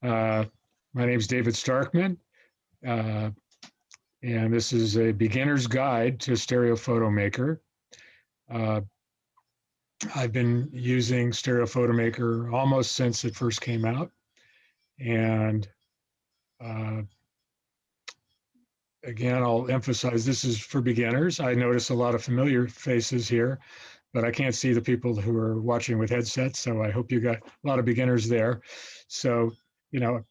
Uh, my name is David Starkman, uh, and this is a beginner's guide to Stereo Photo Maker. Uh, I've been using Stereo Photo Maker almost since it first came out. And uh, again, I'll emphasize this is for beginners. I notice a lot of familiar faces here, but I can't see the people who are watching with headsets. So I hope you got a lot of beginners there. So, you know,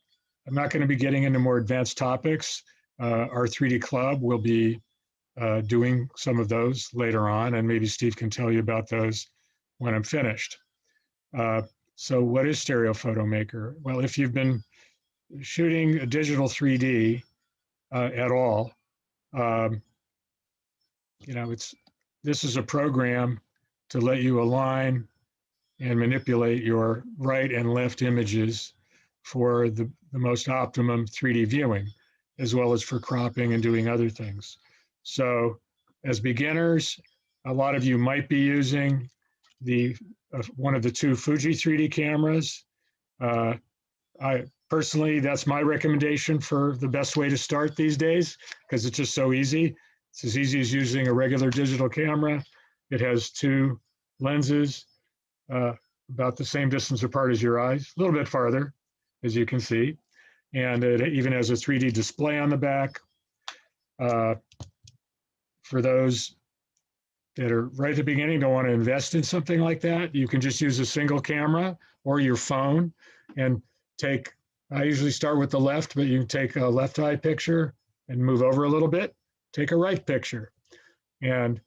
I'm not going to be getting into more advanced topics. Our 3D club will be doing some of those later on, and maybe Steve can tell you about those when I'm finished. Uh, so what is Stereo Photo Maker? Well, if you've been shooting a digital 3D at all, um, this is a program to let you align and manipulate your right and left images for the most optimum 3D viewing, as well as for cropping and doing other things. So as beginners, a lot of you might be using one of the two Fuji 3D cameras. I personally, that's my recommendation for the best way to start these days, because it's just so easy. It's as easy as using a regular digital camera. It has two lenses, uh, about the same distance apart as your eyes, a little bit farther, as you can see. And it even has a 3D display on the back. For those that are right at the beginning, don't want to invest in something like that, you can just use a single camera or your phone and take, I usually start with the left, but you can take a left eye picture and move over a little bit, take a right picture. And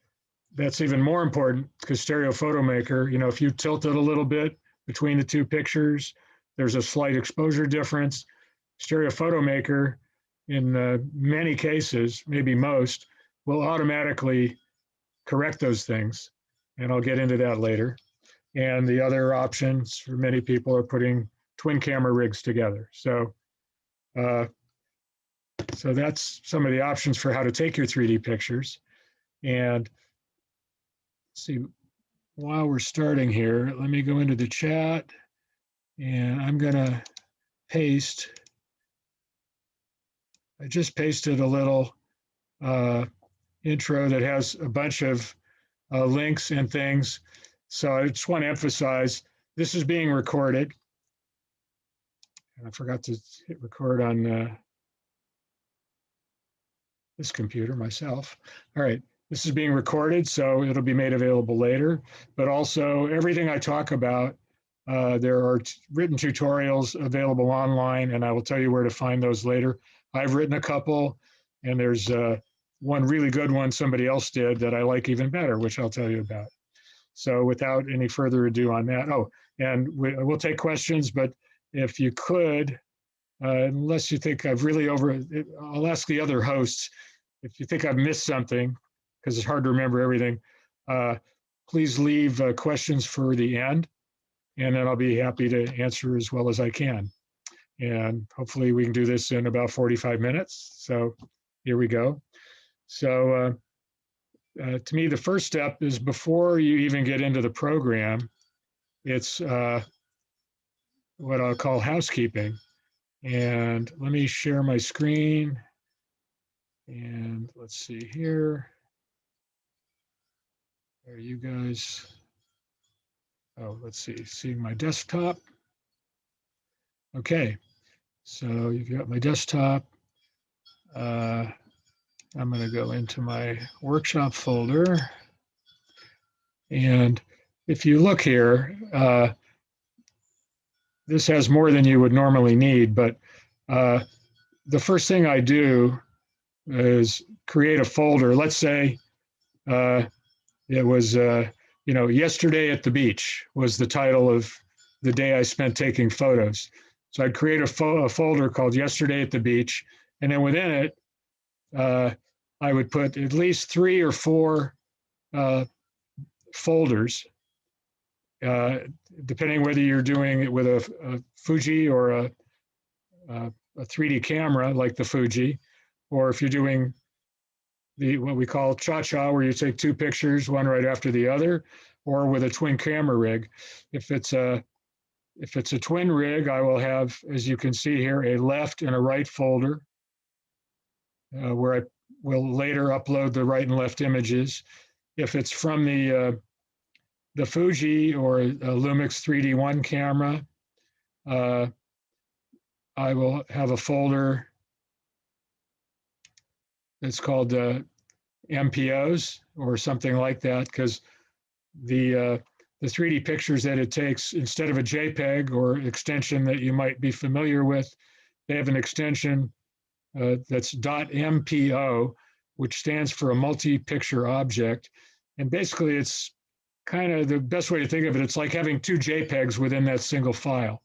that's even more important because Stereo Photo Maker, if you tilt it a little bit between the two pictures, there's a slight exposure difference. Stereo Photo Maker, in many cases, maybe most, will automatically correct those things. And I'll get into that later. And the other options for many people are putting twin camera rigs together. So that's some of the options for how to take your 3D pictures. And see, while we're starting here, let me go into the chat and I'm gonna paste. I just pasted a little intro that has a bunch of links and things. So I just want to emphasize this is being recorded. And I forgot to hit record on this computer myself. All right, this is being recorded, so it'll be made available later. But also everything I talk about, there are written tutorials available online, and I will tell you where to find those later. I've written a couple, and there's one really good one somebody else did that I like even better, which I'll tell you about. So without any further ado on that, and we'll take questions, but if you could, unless you think I've really I'll ask the other hosts, if you think I've missed something, because it's hard to remember everything, please leave questions for the end, and then I'll be happy to answer as well as I can. And hopefully we can do this in about 45 minutes. So here we go. So to me, the first step is before you even get into the program, it's what I'll call housekeeping. And let me share my screen. And let's see here. Are you guys? Oh, let's see, seeing my desktop. Okay, so you've got my desktop. I'm going to go into my workshop folder. And if you look here, this has more than you would normally need, but the first thing I do is create a folder. Let's say it was, yesterday at the beach was the title of the day I spent taking photos. So I'd create a folder called Yesterday at the Beach, and then within it, I would put at least 3 or 4 folders, depending whether you're doing it with a Fuji or a 3D camera like the Fuji, or if you're doing what we call cha-cha, where you take 2 pictures, one right after the other, or with a twin camera rig. If it's If it's a twin rig, I will have, as you can see here, a left and a right folder where I will later upload the right and left images. If it's from the Fuji or Lumix 3D1 camera, I will have a folder that's called MPOs or something like that, because the 3D pictures that it takes, instead of a JPEG or extension that you might be familiar with, they have an extension that's .mpo, which stands for a multi-picture object. And basically, it's kind of the best way to think of it. It's like having two JPEGs within that single file.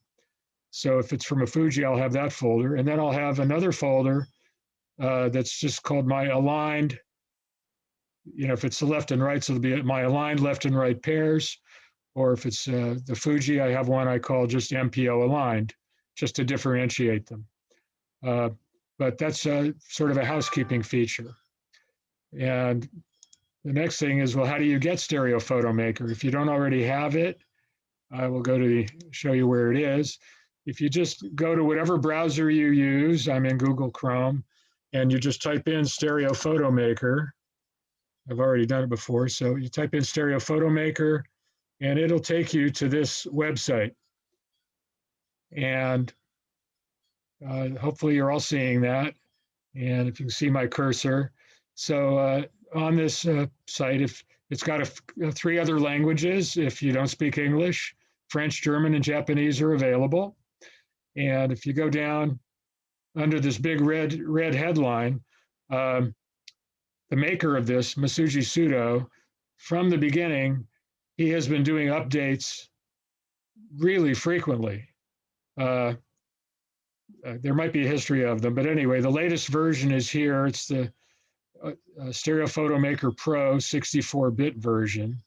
So if it's from a Fuji, I'll have that folder. And then I'll have another folder that's just called my aligned, if it's the left and right, so it'll be my aligned left and right pairs. Or if it's the Fuji, I have one I call just MPO aligned, just to differentiate them. But that's sort of a housekeeping feature. And the next thing is, well, how do you get Stereo Photo Maker? If you don't already have it, I will show you where it is. If you just go to whatever browser you use, I'm in Google Chrome, and you just type in Stereo Photo Maker. I've already done it before. So you type in Stereo Photo Maker, and it'll take you to this website. And hopefully you're all seeing that. And if you can see my cursor. So on this site, if it's got 3 other languages, if you don't speak English, French, German, and Japanese are available. And if you go down under this big red headline, the maker of this, Masuji Sudo, from the beginning, he has been doing updates really frequently. There might be a history of them, but anyway, the latest version is here. It's the Stereo Photo Maker Pro 64-bit version,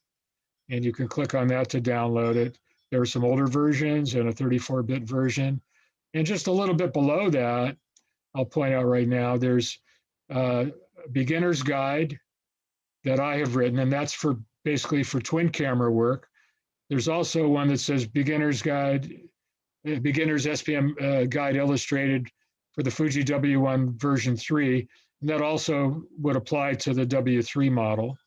and you can click on that to download it. There are some older versions and a 34-bit version. And just a little bit below that, I'll point out right now, there's a beginner's guide that I have written, and that's basically for twin camera work. There's also one that says beginner's SPM guide illustrated for the Fuji W1 version 3. And that also would apply to the W3 model.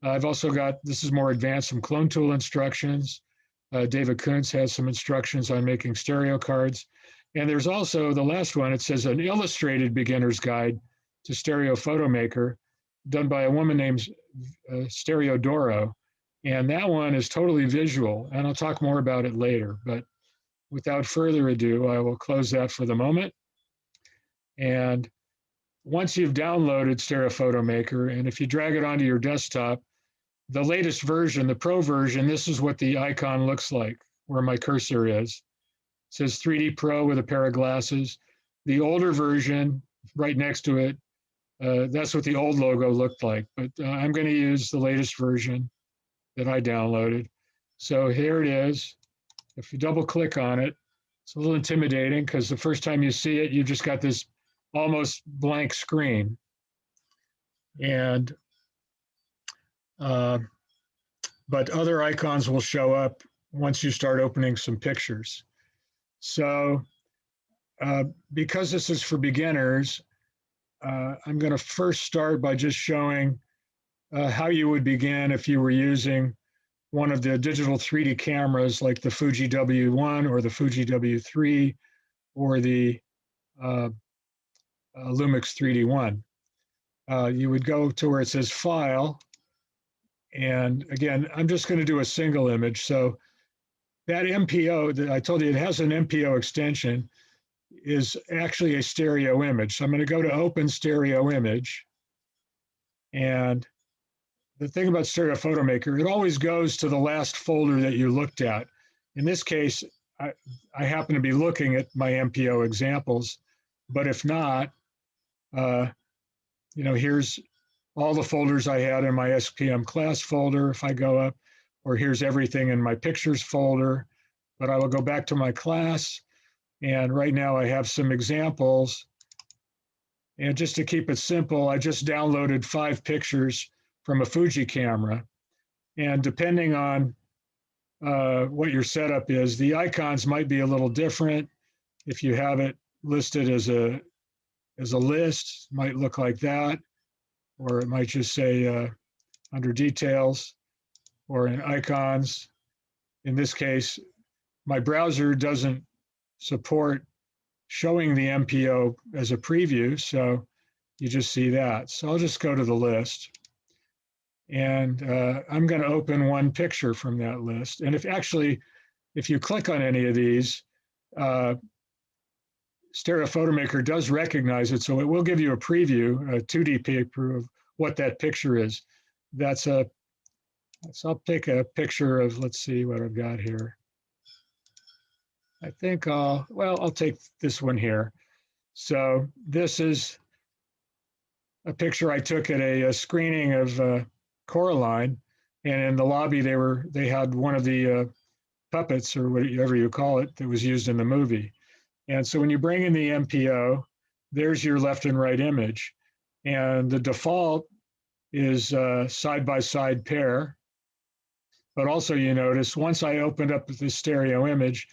I've also got, this is more advanced, some clone tool instructions. David Kuntz has some instructions on making stereo cards. And there's also the last one, it says an illustrated beginner's guide to Stereo Photo Maker, done by a woman named Stereo Doro. And that one is totally visual, and I'll talk more about it later. But without further ado, I will close that for the moment. And once you've downloaded Stereo Photo Maker, and if you drag it onto your desktop, the latest version, the Pro version, this is what the icon looks like, where my cursor is. It says 3D Pro with a pair of glasses. The older version, right next to it, that's what the old logo looked like. But I'm going to use the latest version that I downloaded. So here it is. If you double click on it, it's a little intimidating because the first time you see it, you just got this almost blank screen. And but other icons will show up once you start opening some pictures. So because this is for beginners, I'm going to first start by just showing how you would begin if you were using one of the digital 3D cameras like the Fuji W1 or the Fuji W3 or the Lumix 3D1. You would go to where it says File, and again, I'm just going to do a single image. So that MPO that I told you, it has an MPO extension, is actually a stereo image. So I'm going to go to Open Stereo Image, and the thing about Stereo Photo Maker, it always goes to the last folder that you looked at. In this case, I happen to be looking at my MPO examples, but if not, here's all the folders I had in my SPM class folder if I go up, or here's everything in my pictures folder, but I will go back to my class. And right now I have some examples. And just to keep it simple, I just downloaded 5 pictures from a Fuji camera. And depending on what your setup is. The icons might be a little different. If you have it listed as a list, it might look like that, or it might just say under details or in icons. In this case, my browser doesn't support showing the MPO as a preview, so you just see that. So I'll just go to the list, and I'm going to open one picture from that list. And if you click on any of these, Stereo Photomaker does recognize it, so it will give you a preview, a 2D preview of what that picture is. So I'll pick a picture of, let's see what I've got here. I think I'll take this one here. So this is a picture I took at a screening of Coraline, and in the lobby they had one of the puppets, or whatever you call it, that was used in the movie. And so when you bring in the MPO, there's your left and right image, and the default is side-by-side pair. But also you notice once I opened up the stereo image,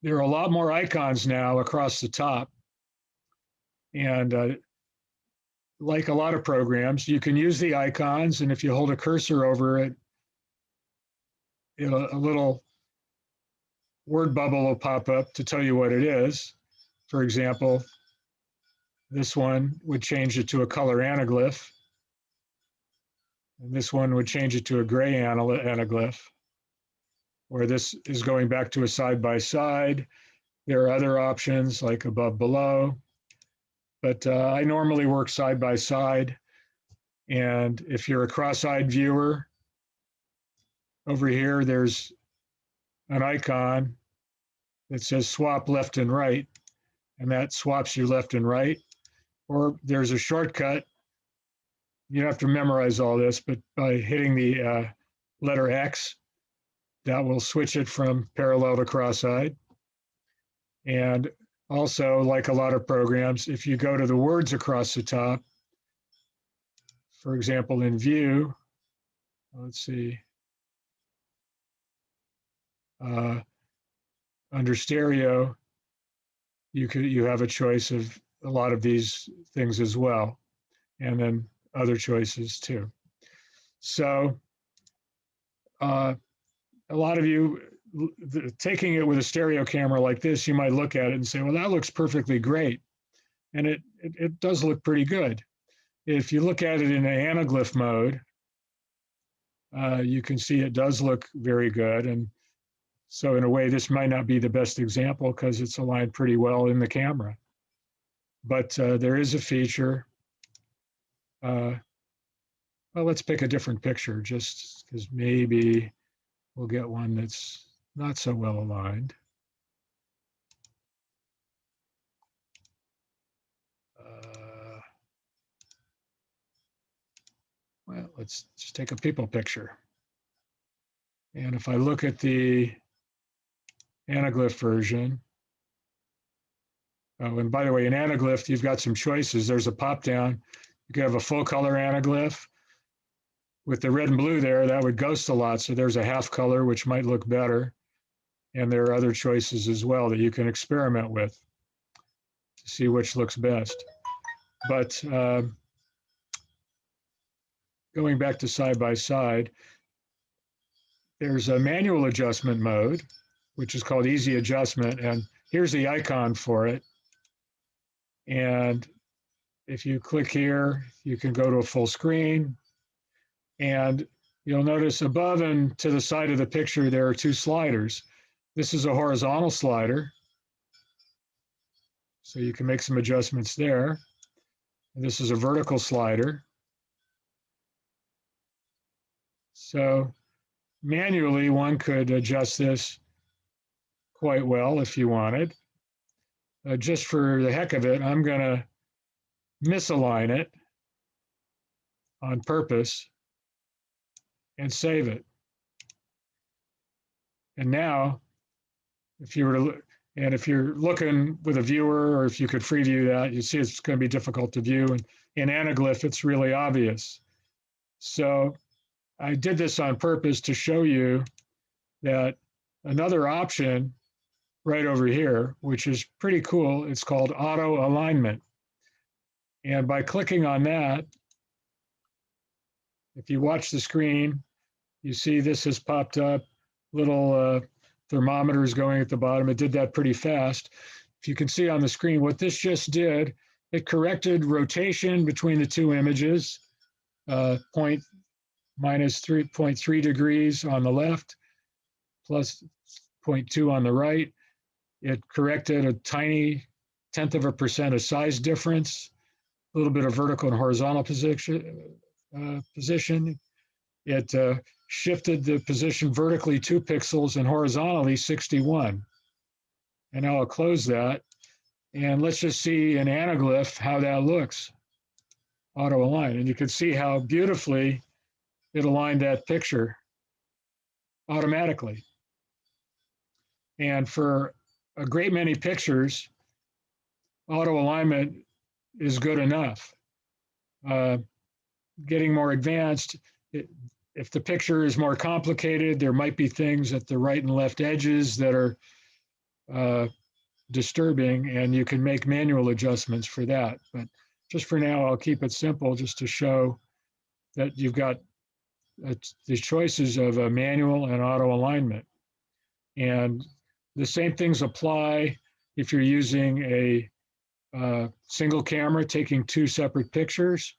there are a lot more icons now across the top. And like a lot of programs, you can use the icons, and if you hold a cursor over it, a little word bubble will pop up to tell you what it is. For example, this one would change it to a color anaglyph, and this one would change it to a gray anaglyph, or this is going back to a side-by-side. There are other options like above, below, but I normally work side-by-side. And if you're a cross-eyed viewer, over here, there's an icon that says swap left and right, and that swaps your left and right. Or there's a shortcut. You don't have to memorize all this, but by hitting the letter X, that will switch it from parallel to cross-eyed. And also, like a lot of programs, if you go to the words across the top, for example, in View, let's see, under Stereo, you have a choice of a lot of these things as well, and then other choices too. So a lot of you, taking it with a stereo camera like this, you might look at it and say, well, that looks perfectly great. And it does look pretty good. If you look at it in an anaglyph mode, you can see it does look very good. And so in a way, this might not be the best example because it's aligned pretty well in the camera. But there is a feature. Well, let's pick a different picture just because maybe we'll get one that's not so well aligned. Well, let's just take a people picture. And if I look at the anaglyph version, oh, and by the way, in anaglyph, you've got some choices. There's a pop down. You can have a full color anaglyph. With the red and blue there, that would ghost a lot. So there's a half color, which might look better. And there are other choices as well that you can experiment with to see which looks best. But going back to side-by-side, there's a manual adjustment mode, which is called easy adjustment. And here's the icon for it. And if you click here, you can go to a full screen. And you'll notice above and to the side of the picture, there are two sliders. This is a horizontal slider, so you can make some adjustments there. And this is a vertical slider. So manually, one could adjust this quite well if you wanted. Just for the heck of it, I'm going to misalign it on purpose and save it. And now, if you're looking with a viewer, or if you could free view that, you see it's going to be difficult to view. And in anaglyph, it's really obvious. So I did this on purpose to show you that another option right over here, which is pretty cool. It's called auto alignment. And by clicking on that, if you watch the screen, you see this has popped up, little thermometers going at the bottom. It did that pretty fast. If you can see on the screen, what this just did, it corrected rotation between the two images, minus 3.3 degrees on the left, plus 0.2 on the right. It corrected a tiny 0.1% of size difference, a little bit of vertical and horizontal position. It shifted the position vertically 2 pixels and horizontally 61. And now I'll close that. And let's just see in anaglyph how that looks, auto align. And you can see how beautifully it aligned that picture automatically. And for a great many pictures, auto alignment is good enough. Getting more advanced, if the picture is more complicated, there might be things at the right and left edges that are disturbing, and you can make manual adjustments for that. But just for now, I'll keep it simple just to show that you've got the choices of a manual and auto alignment. And the same things apply if you're using a single camera taking 2 separate pictures,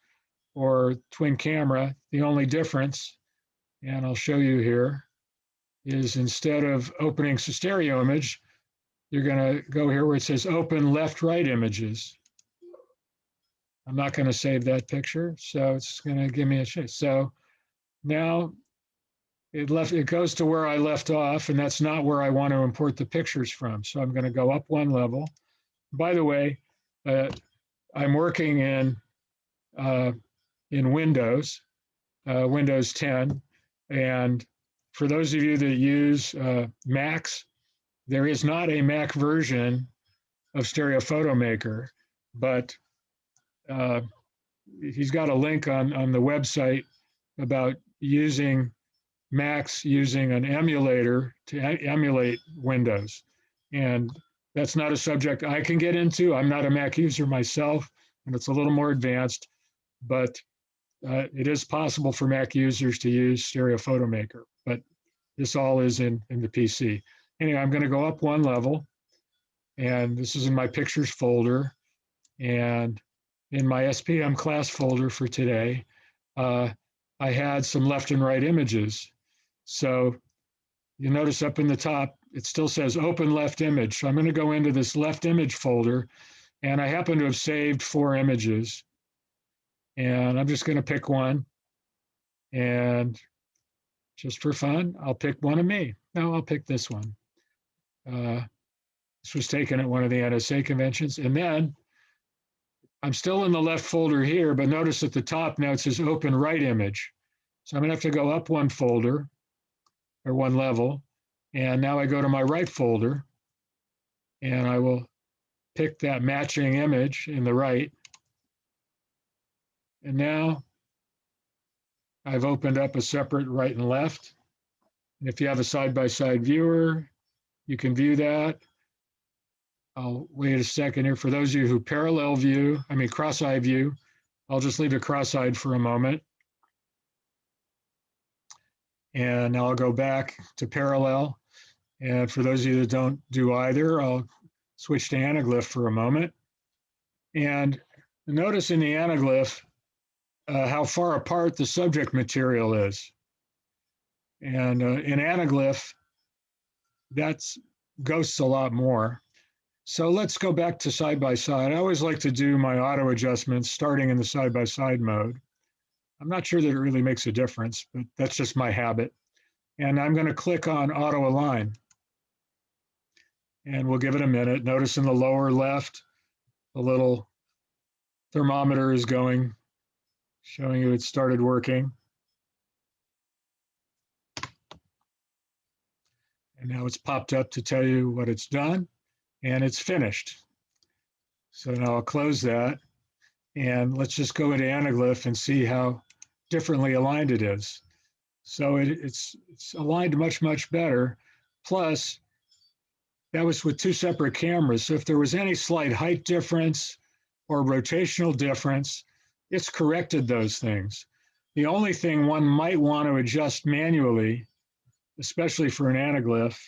or twin camera. The only difference, and I'll show you here, is instead of opening a stereo image, you're going to go here where it says open left-right images. I'm not going to save that picture, so it's going to give me a choice. So now it goes to where I left off, and that's not where I want to import the pictures from. So I'm going to go up 1 level. By the way, I'm working in Windows, Windows 10, and for those of you that use Macs, there is not a Mac version of Stereo Photo Maker, but he's got a link on the website about using Macs using an emulator to emulate Windows. And that's not a subject I can get into. I'm not a Mac user myself, and it's a little more advanced, but it is possible for Mac users to use Stereo Photo Maker, but this all is in the PC. Anyway, I'm going to go up 1 level, and this is in my pictures folder, and in my SPM class folder for today, I had some left and right images. So you notice up in the top, it still says open left image. So I'm going to go into this left image folder, and I happen to have saved 4 images. And I'm just going to pick one. And just for fun, I'll pick one of me. No, I'll pick this one. This was taken at one of the NSA conventions. And then I'm still in the left folder here, but notice at the top now it says open right image. So I'm going to have to go up 1 folder or 1 level. And now I go to my right folder, and I will pick that matching image in the right. And now I've opened up a separate right and left. And if you have a side-by-side viewer, you can view that. I'll wait a second here. For those of you who cross-eye view, I'll just leave it cross-eyed for a moment. And now I'll go back to parallel. And for those of you that don't do either, I'll switch to anaglyph for a moment. And notice in the anaglyph how far apart the subject material is. And in anaglyph, that ghosts a lot more. So let's go back to side-by-side. I always like to do my auto adjustments starting in the side-by-side mode. I'm not sure that it really makes a difference, but that's just my habit. And I'm going to click on auto align. And we'll give it a minute. Notice in the lower left, the little thermometer is going, showing you it started working. And now it's popped up to tell you what it's done, and it's finished. So now I'll close that, and let's just go into anaglyph and see how differently aligned it is. So it's aligned much, much better. Plus, that was with two separate cameras. So if there was any slight height difference or rotational difference, it's corrected those things. The only thing one might want to adjust manually, especially for an anaglyph,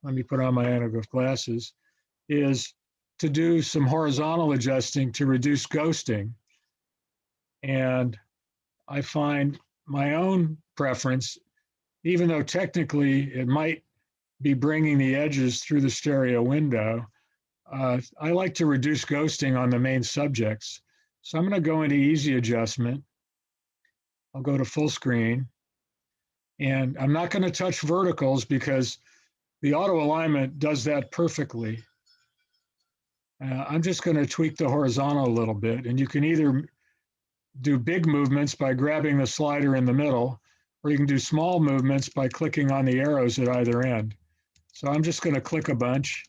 let me put on my anaglyph glasses, is to do some horizontal adjusting to reduce ghosting. And I find my own preference, even though technically it might be bringing the edges through the stereo window, I like to reduce ghosting on the main subjects. So I'm going to go into easy adjustment. I'll go to full screen. And I'm not going to touch verticals because the auto alignment does that perfectly. I'm just going to tweak the horizontal a little bit. And you can either do big movements by grabbing the slider in the middle, or you can do small movements by clicking on the arrows at either end. So I'm just going to click a bunch,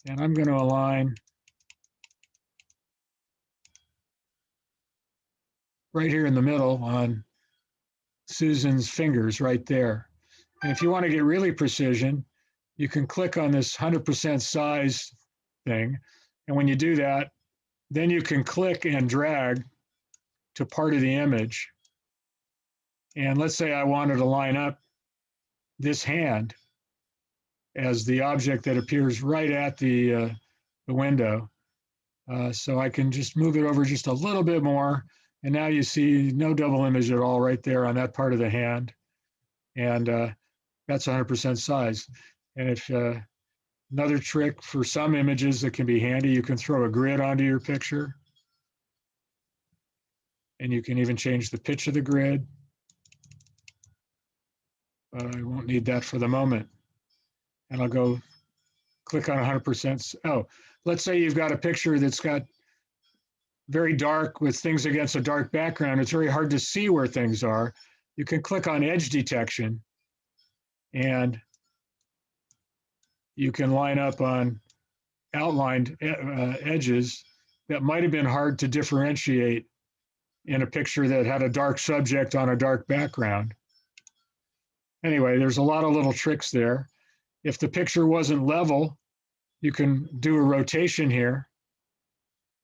and I'm going to align right here in the middle on Susan's fingers right there. And if you want to get really precision, you can click on this 100% size thing. And when you do that, then you can click and drag to part of the image. And let's say I wanted to line up this hand as the object that appears right at the window. So I can just move it over just a little bit more. And now you see no double image at all right there on that part of the hand. And that's 100% size. And if another trick for some images that can be handy, you can throw a grid onto your picture. And you can even change the pitch of the grid. But I won't need that for the moment. And I'll go click on 100%. Oh, let's say you've got a picture that's got very dark with things against a dark background. It's very hard to see where things are. You can click on edge detection and you can line up on outlined edges that might have been hard to differentiate in a picture that had a dark subject on a dark background. Anyway, there's a lot of little tricks there. If the picture wasn't level, you can do a rotation here.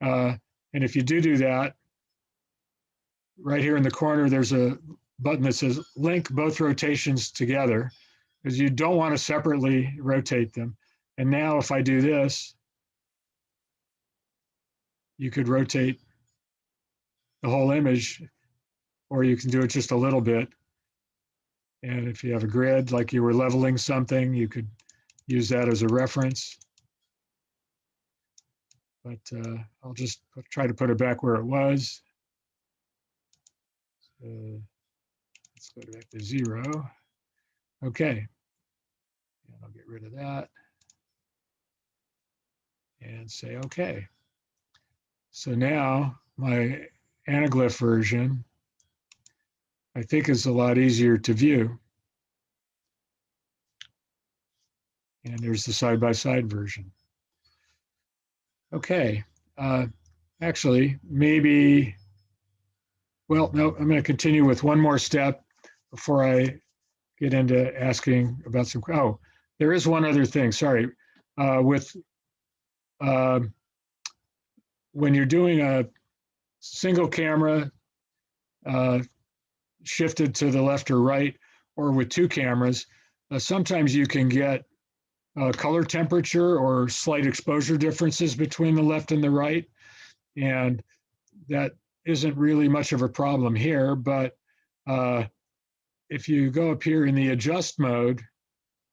And if you do that, right here in the corner, there's a button that says link both rotations together, because you don't want to separately rotate them. And now if I do this, you could rotate the whole image, or you can do it just a little bit. And if you have a grid, like you were leveling something, you could use that as a reference. But I'll just try to put it back where it was. So let's go back to 0. Okay. And I'll get rid of that. And say OK. So now my anaglyph version, I think, is a lot easier to view. And there's the side-by-side version. Okay. Actually, maybe, well, no, I'm going to continue with one more step before I get into asking about some, oh, there is one other thing, sorry. When you're doing a single camera shifted to the left or right, or with two cameras, sometimes you can get color temperature or slight exposure differences between the left and the right. And that isn't really much of a problem here, but if you go up here in the adjust mode,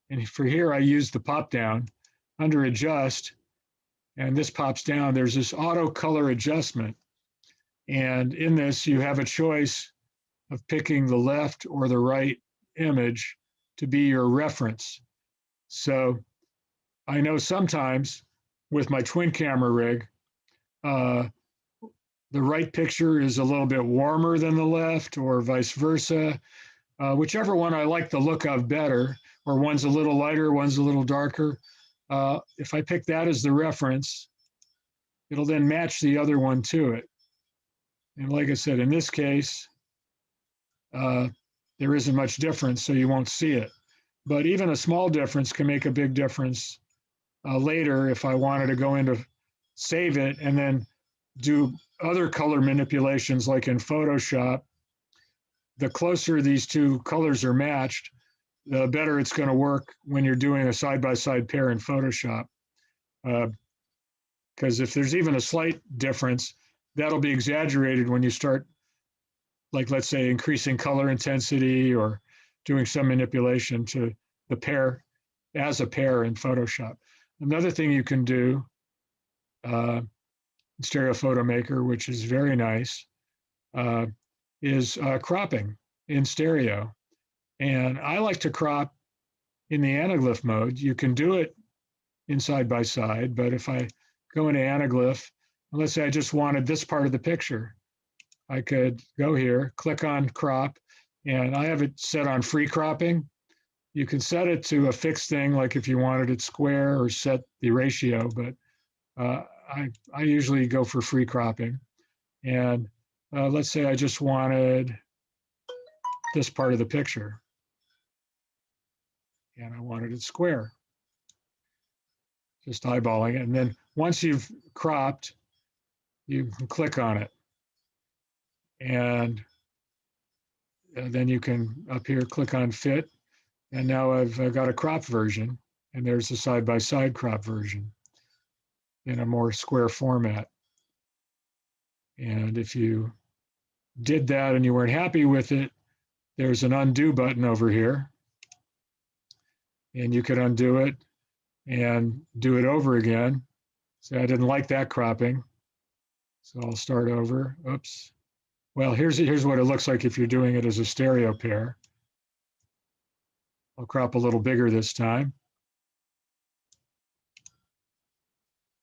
and for here I use the pop down, under adjust, and this pops down, there's this auto color adjustment. And in this, you have a choice of picking the left or the right image to be your reference. So I know sometimes with my twin camera rig, the right picture is a little bit warmer than the left, or vice versa. Whichever one I like the look of better, or one's a little lighter, one's a little darker. If I pick that as the reference, it'll then match the other one to it. And like I said, in this case, there isn't much difference, so you won't see it. but even a small difference can make a big difference later if I wanted to go into save it and then do other color manipulations like in Photoshop. The closer these two colors are matched, the better it's going to work when you're doing a side-by-side pair in Photoshop. Because if there's even a slight difference, that'll be exaggerated when you start, like, let's say, increasing color intensity or doing some manipulation to the pair as a pair in Photoshop. Another thing you can do in Stereo Photo Maker, which is very nice, is cropping in stereo. And I like to crop in the anaglyph mode. You can do it in side by side, but if I go into anaglyph, and let's say I just wanted this part of the picture, I could go here, click on crop, and I have it set on free cropping. You can set it to a fixed thing, like if you wanted it square, or set the ratio, but I usually go for free cropping. And let's say I just wanted this part of the picture, and I wanted it square. Just eyeballing it. And then once you've cropped, you can click on it. And then you can, up here, click on fit. And now I've got a crop version. And there's a side-by-side crop version in a more square format. And if you did that and you weren't happy with it, there's an undo button over here. And you could undo it and do it over again. So I didn't like that cropping. So I'll start over. Oops. Well, here's what it looks like if you're doing it as a stereo pair. I'll crop a little bigger this time.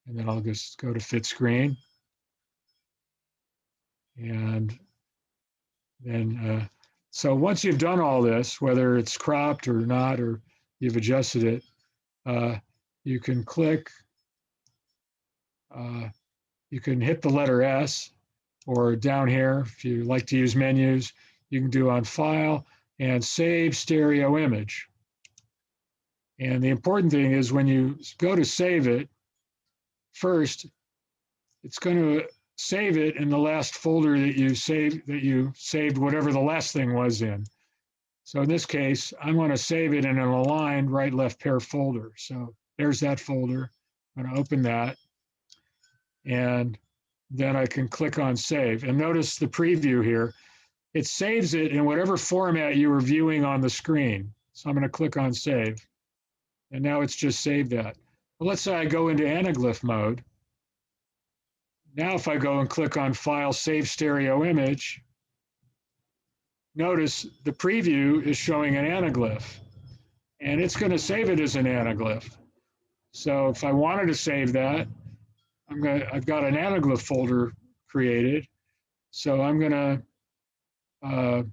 And then I'll just go to fit screen. And then, so once you've done all this, whether it's cropped or not, or you've adjusted it, you can click, you can hit the letter S, or down here, if you like to use menus, you can do on File and Save Stereo Image. And the important thing is when you go to save it, first, it's going to save it in the last folder that you saved whatever the last thing was in. So in this case, I'm going to save it in an aligned right-left pair folder. So there's that folder. I'm going to open that. And then I can click on save. And notice the preview here. It saves it in whatever format you were viewing on the screen. So I'm going to click on save. And now it's just saved that. Well, let's say I go into anaglyph mode. Now if I go and click on File, Save Stereo Image, notice the preview is showing an anaglyph. And it's going to save it as an anaglyph. So if I wanted to save that, I've got an anaglyph folder created. So I'm going to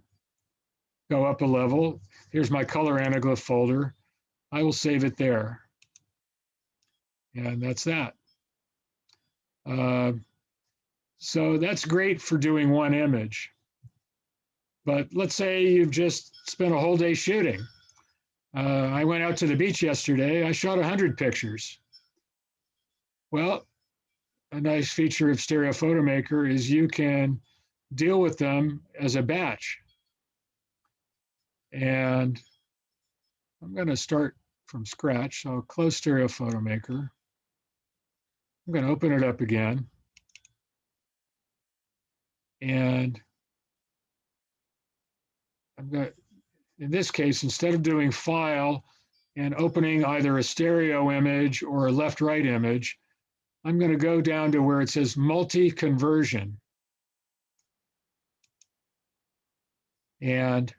go up a level. Here's my color anaglyph folder. I will save it there. And that's that. So that's great for doing one image. But let's say you've just spent a whole day shooting. I went out to the beach yesterday. I shot 100 pictures. Well, a nice feature of Stereo Photo Maker is you can deal with them as a batch. And I'm going to start from scratch. So I'll close Stereo Photo Maker. I'm going to open it up again. And I'm going to, in this case, instead of doing File and opening either a stereo image or a left-right image, I'm going to go down to where it says multi-conversion. And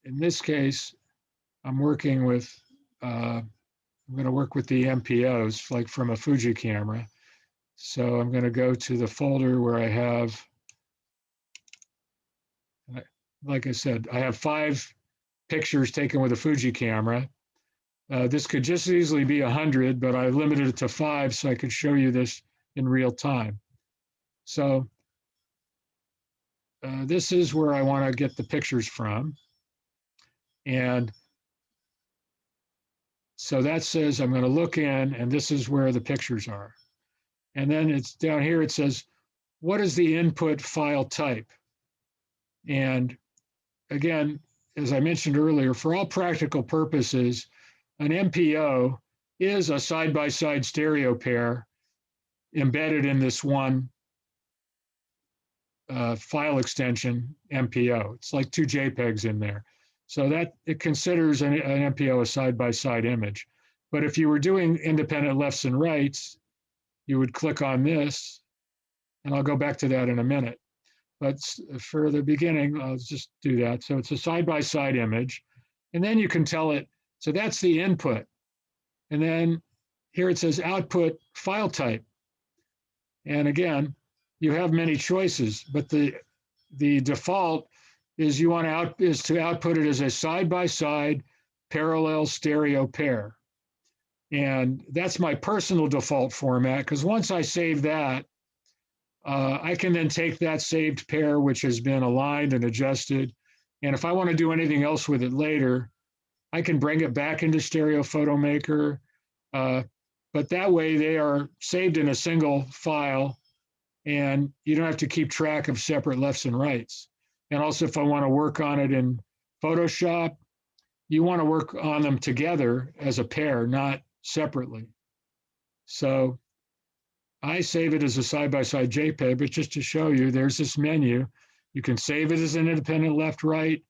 in this case, I'm working with, I'm going to work with the MPOs, like from a Fuji camera. So I'm going to go to the folder where I have, like I said, I have 5 pictures taken with a Fuji camera. This could just easily be 100, but I limited it to 5 so I could show you this in real time. So this is where I want to get the pictures from. And so that says I'm going to look in, and this is where the pictures are. And then it's down here, it says, what is the input file type? And again, as I mentioned earlier, for all practical purposes, an MPO is a side-by-side stereo pair embedded in this one file extension MPO. It's like two JPEGs in there. So that it considers an MPO a side-by-side image. But if you were doing independent lefts and rights, you would click on this, and I'll go back to that in a minute. But for the beginning, I'll just do that. So it's a side-by-side image. And then you can tell it, so that's the input. And then here it says output file type. And again, you have many choices, but the default is you want to output it as a side-by-side parallel stereo pair. And that's my personal default format, because once I save that, I can then take that saved pair, which has been aligned and adjusted. And if I want to do anything else with it later, I can bring it back into Stereo Photo Maker. But that way they are saved in a single file, and you don't have to keep track of separate lefts and rights. And also, if I want to work on it in Photoshop, you want to work on them together as a pair, not separately. So I save it as a side-by-side JPEG, but just to show you, there's this menu. You can save it as an independent left-right.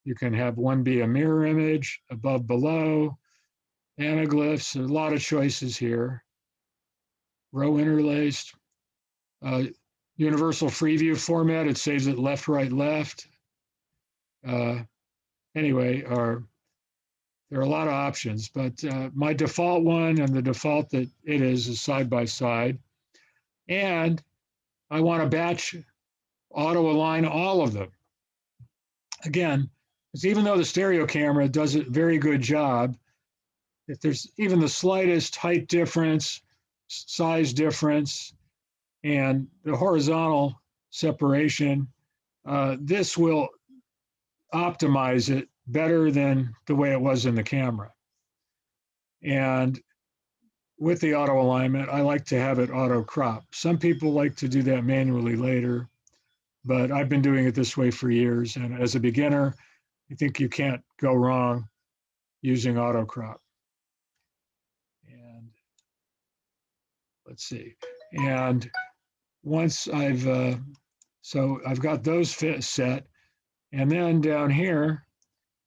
You can have one be a mirror image, above, below, anaglyphs, a lot of choices here. Row interlaced. Universal Freeview format, it saves it left, right, left. Anyway, there are a lot of options, but my default one and the default that it is side-by-side. And I want to batch auto align all of them. Again, because even though the stereo camera does a very good job, if there's even the slightest height difference, size difference, and the horizontal separation, this will optimize it better than the way it was in the camera. And with the auto alignment, I like to have it auto crop. Some people like to do that manually later, but I've been doing it this way for years. And as a beginner, I think you can't go wrong using auto crop. And let's see. And once so I've got those set. And then down here,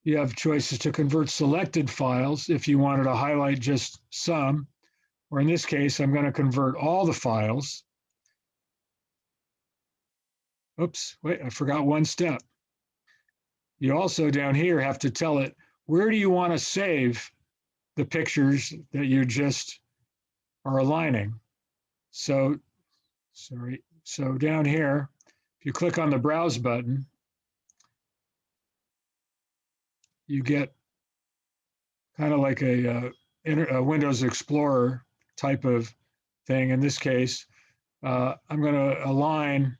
you have choices to convert selected files if you wanted to highlight just some, or in this case, I'm going to convert all the files. Oops, wait, I forgot one step. You also down here have to tell it, where do you want to save the pictures that you just are aligning? So, so down here, if you click on the Browse button, you get kind of like a Windows Explorer type of thing. In this case, I'm going to align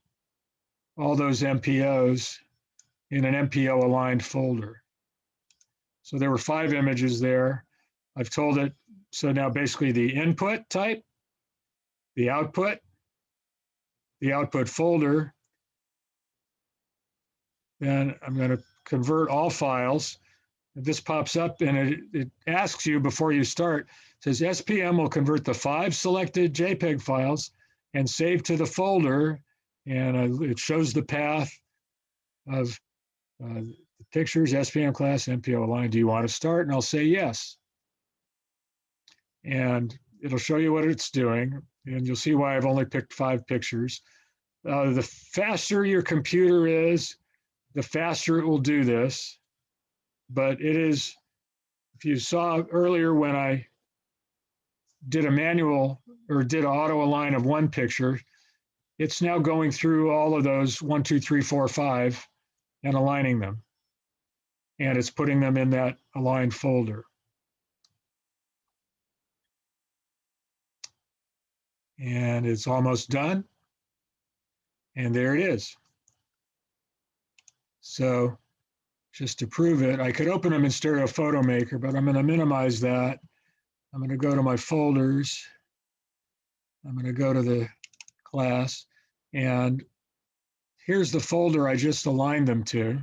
all those MPOs in an MPO aligned folder. So there were 5 images there. I've told it, so now basically the input type, the output folder, then I'm going to convert all files. This pops up and it asks you before you start, it says SPM will convert the 5 selected JPEG files and save to the folder, and it shows the path of the pictures, SPM class, MPO aligned. Do you want to start? And I'll say yes. And it'll show you what it's doing, and you'll see why I've only picked 5 pictures. The faster your computer is, the faster it will do this. But it is, if you saw earlier when I did a manual or did an auto align of one picture, it's now going through all of those 1, 2, 3, 4, 5 and aligning them. And it's putting them in that aligned folder. And it's almost done. And there it is. So just to prove it. I could open them in Stereo Photo Maker, but I'm going to minimize that. I'm going to go to my folders. I'm going to go to the class, and here's the folder I just aligned them to.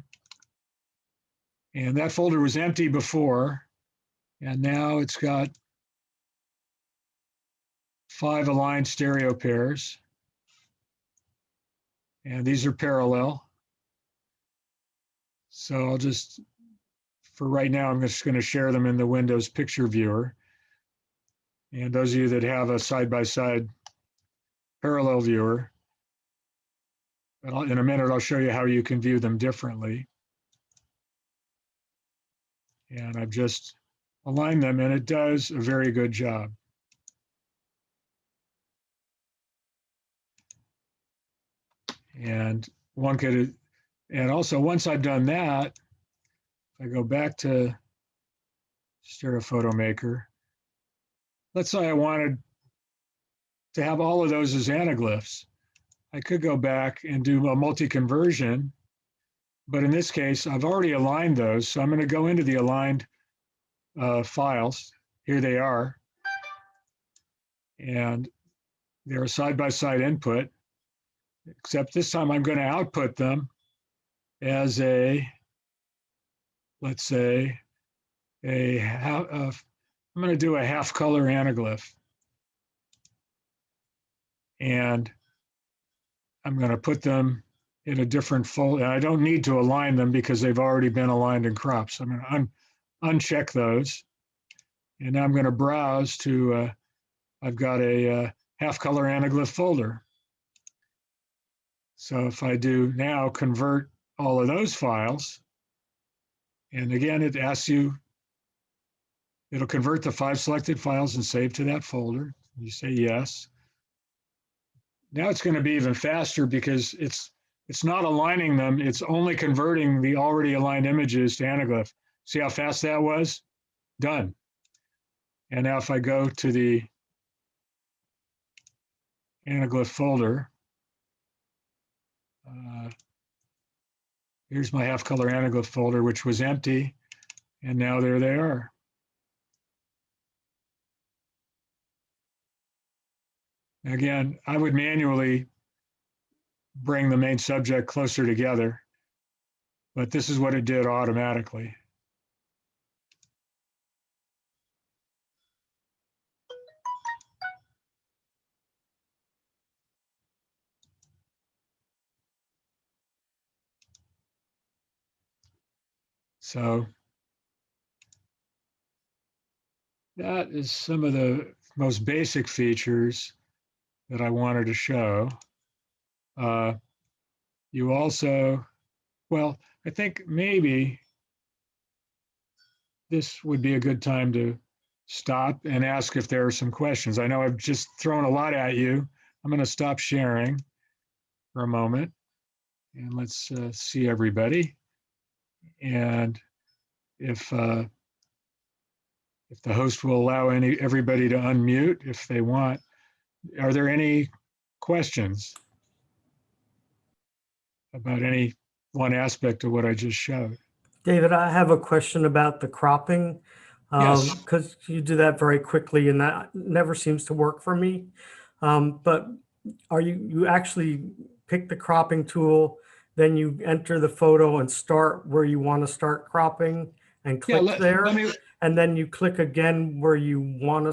And that folder was empty before, and now it's got 5 aligned stereo pairs. And these are parallel. So I'll just, for right now, I'm just going to share them in the Windows Picture Viewer. And those of you that have a side-by-side parallel viewer, in a minute, I'll show you how you can view them differently. And I've just aligned them, and it does a very good job. And one could, and also once I've done that, if I go back to Stereo Photo Maker, let's say I wanted to have all of those as anaglyphs. I could go back and do a multi-conversion, but in this case, I've already aligned those. So I'm going to go into the aligned files. Here they are. And they're a side-by-side input, except this time I'm going to output them as a, let's say, I'm going to do a half-color anaglyph. And I'm going to put them in a different folder. I don't need to align them because they've already been aligned and cropped. So I'm going to uncheck those. And now I'm going to browse to, I've got a half-color anaglyph folder. So if I do now convert all of those files, and again, it asks you, it'll convert the 5 selected files and save to that folder. You say yes. Now it's going to be even faster because it's not aligning them. It's only converting the already aligned images to anaglyph. See how fast that was? Done. And now if I go to the anaglyph folder, here's my half-color anaglyph folder, which was empty. And now there they are. Again, I would manually bring the main subject closer together, but this is what it did automatically. So that is some of the most basic features that I wanted to show. You also, well, I think maybe this would be a good time to stop and ask if there are some questions. I know I've just thrown a lot at you. I'm going to stop sharing for a moment, and let's see everybody. And if the host will allow everybody to unmute if they want, are there any questions about any one aspect of what I just showed? David, I have a question about the cropping. Yes. Because you do that very quickly and that never seems to work for me. But are you actually pick the cropping tool, then you enter the photo and start where you want to start cropping and click there, and then you click again where you want to,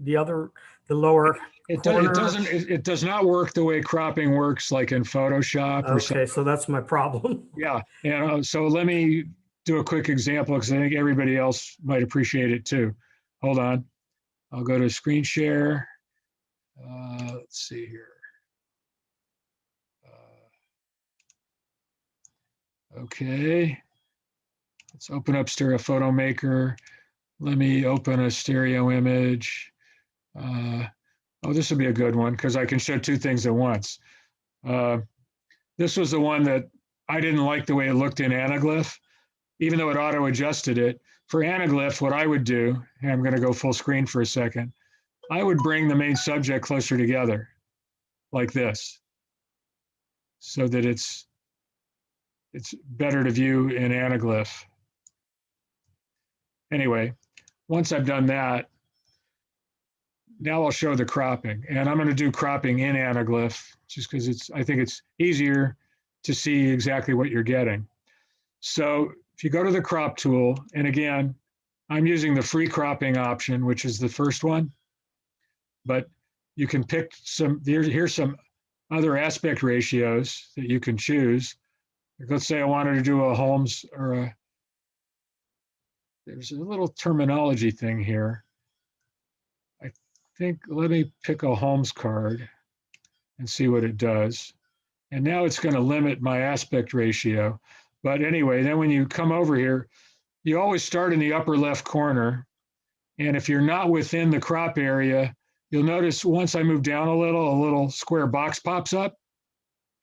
the lower corner? It does not work the way cropping works like in Photoshop or something. Okay, so that's my problem. Yeah, and so let me do a quick example because I think everybody else might appreciate it too. Hold on. I'll go to screen share. Let's see here. Okay. Let's open up Stereo Photo Maker. Let me open a stereo image. Oh, this will be a good one because I can show 2 things at once. This was the one that I didn't like the way it looked in anaglyph, even though it auto-adjusted it. For anaglyph, what I would do, and I'm going to go full screen for a second, I would bring the main subject closer together like this so that it's it's better to view in anaglyph. Anyway, once I've done that, now I'll show the cropping, and I'm going to do cropping in anaglyph just because I think it's easier to see exactly what you're getting. So if you go to the crop tool, and again, I'm using the free cropping option, which is the first one, but you can pick here's some other aspect ratios that you can choose. Let's say I wanted to do a Holmes or there's a little terminology thing here. I think, let me pick a Holmes card and see what it does. And now it's going to limit my aspect ratio. But anyway, then when you come over here, you always start in the upper left corner. And if you're not within the crop area, you'll notice once I move down a little square box pops up.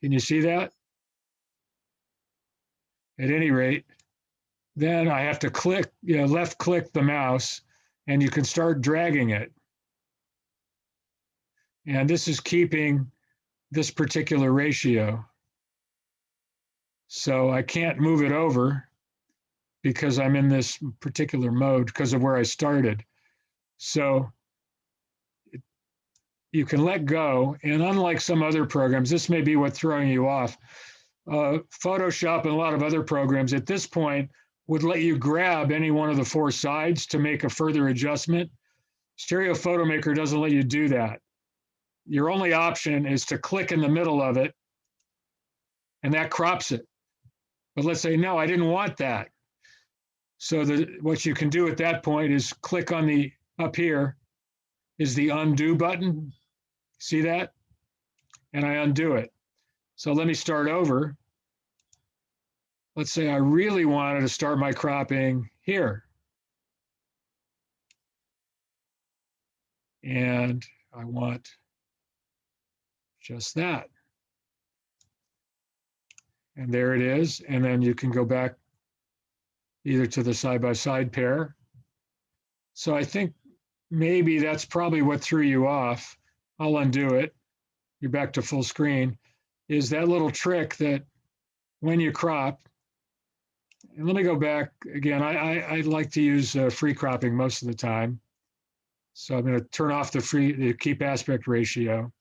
Can you see that? At any rate, then I have to click, left click the mouse, and you can start dragging it. And this is keeping this particular ratio. So I can't move it over because I'm in this particular mode because of where I started. So you can let go. And unlike some other programs, this may be what's throwing you off. Photoshop and a lot of other programs at this point would let you grab any one of the four sides to make a further adjustment. Stereo Photomaker doesn't let you do that. Your only option is to click in the middle of it, and that crops it. But let's say, no, I didn't want that. So what you can do at that point is click on the, up here is the undo button. See that? And I undo it. So let me start over. Let's say I really wanted to start my cropping here. And I want just that. And there it is. And then you can go back either to the side-by-side pair. So I think maybe that's probably what threw you off. I'll undo it. You're back to full screen. Is that little trick that when you crop, and let me go back again. I like to use free cropping most of the time. So I'm going to turn off the keep aspect ratio.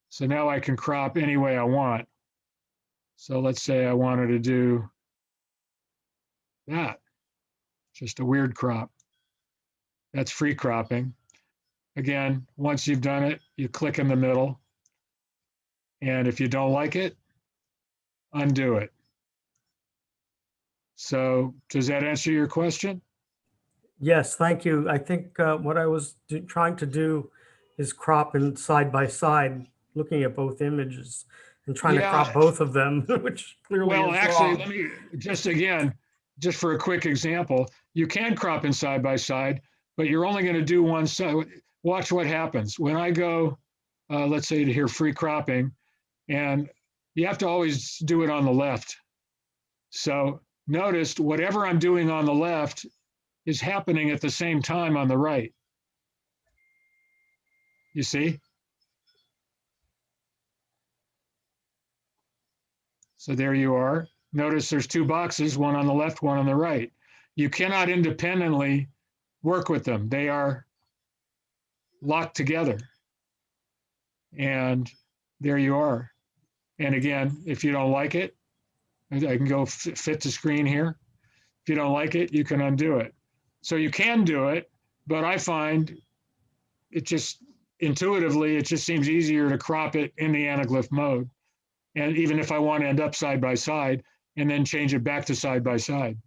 So now I can crop any way I want. So let's say I wanted to do that, just a weird crop. That's free cropping. Again, once you've done it, you click in the middle. And if you don't like it, undo it. So does that answer your question? Yes, thank you. I think what I was trying to do is crop in side by side, looking at both images and trying to crop both of them, which clearly well, is actually, wrong. let me just for a quick example, you can crop in side by side, but you're only going to do one side. Watch what happens. When I go, let's say to here, free cropping, and you have to always do it on the left. So notice whatever I'm doing on the left is happening at the same time on the right. You see? So there you are. Notice there's two boxes, one on the left, one on the right. You cannot independently work with them. They are locked together. And there you are. And again, if you don't like it, I can go fit to screen here. If you don't like it, you can undo it. So you can do it, but I find it just intuitively, it just seems easier to crop it in the anaglyph mode. And even if I want to end up side by side and then change it back to side by side.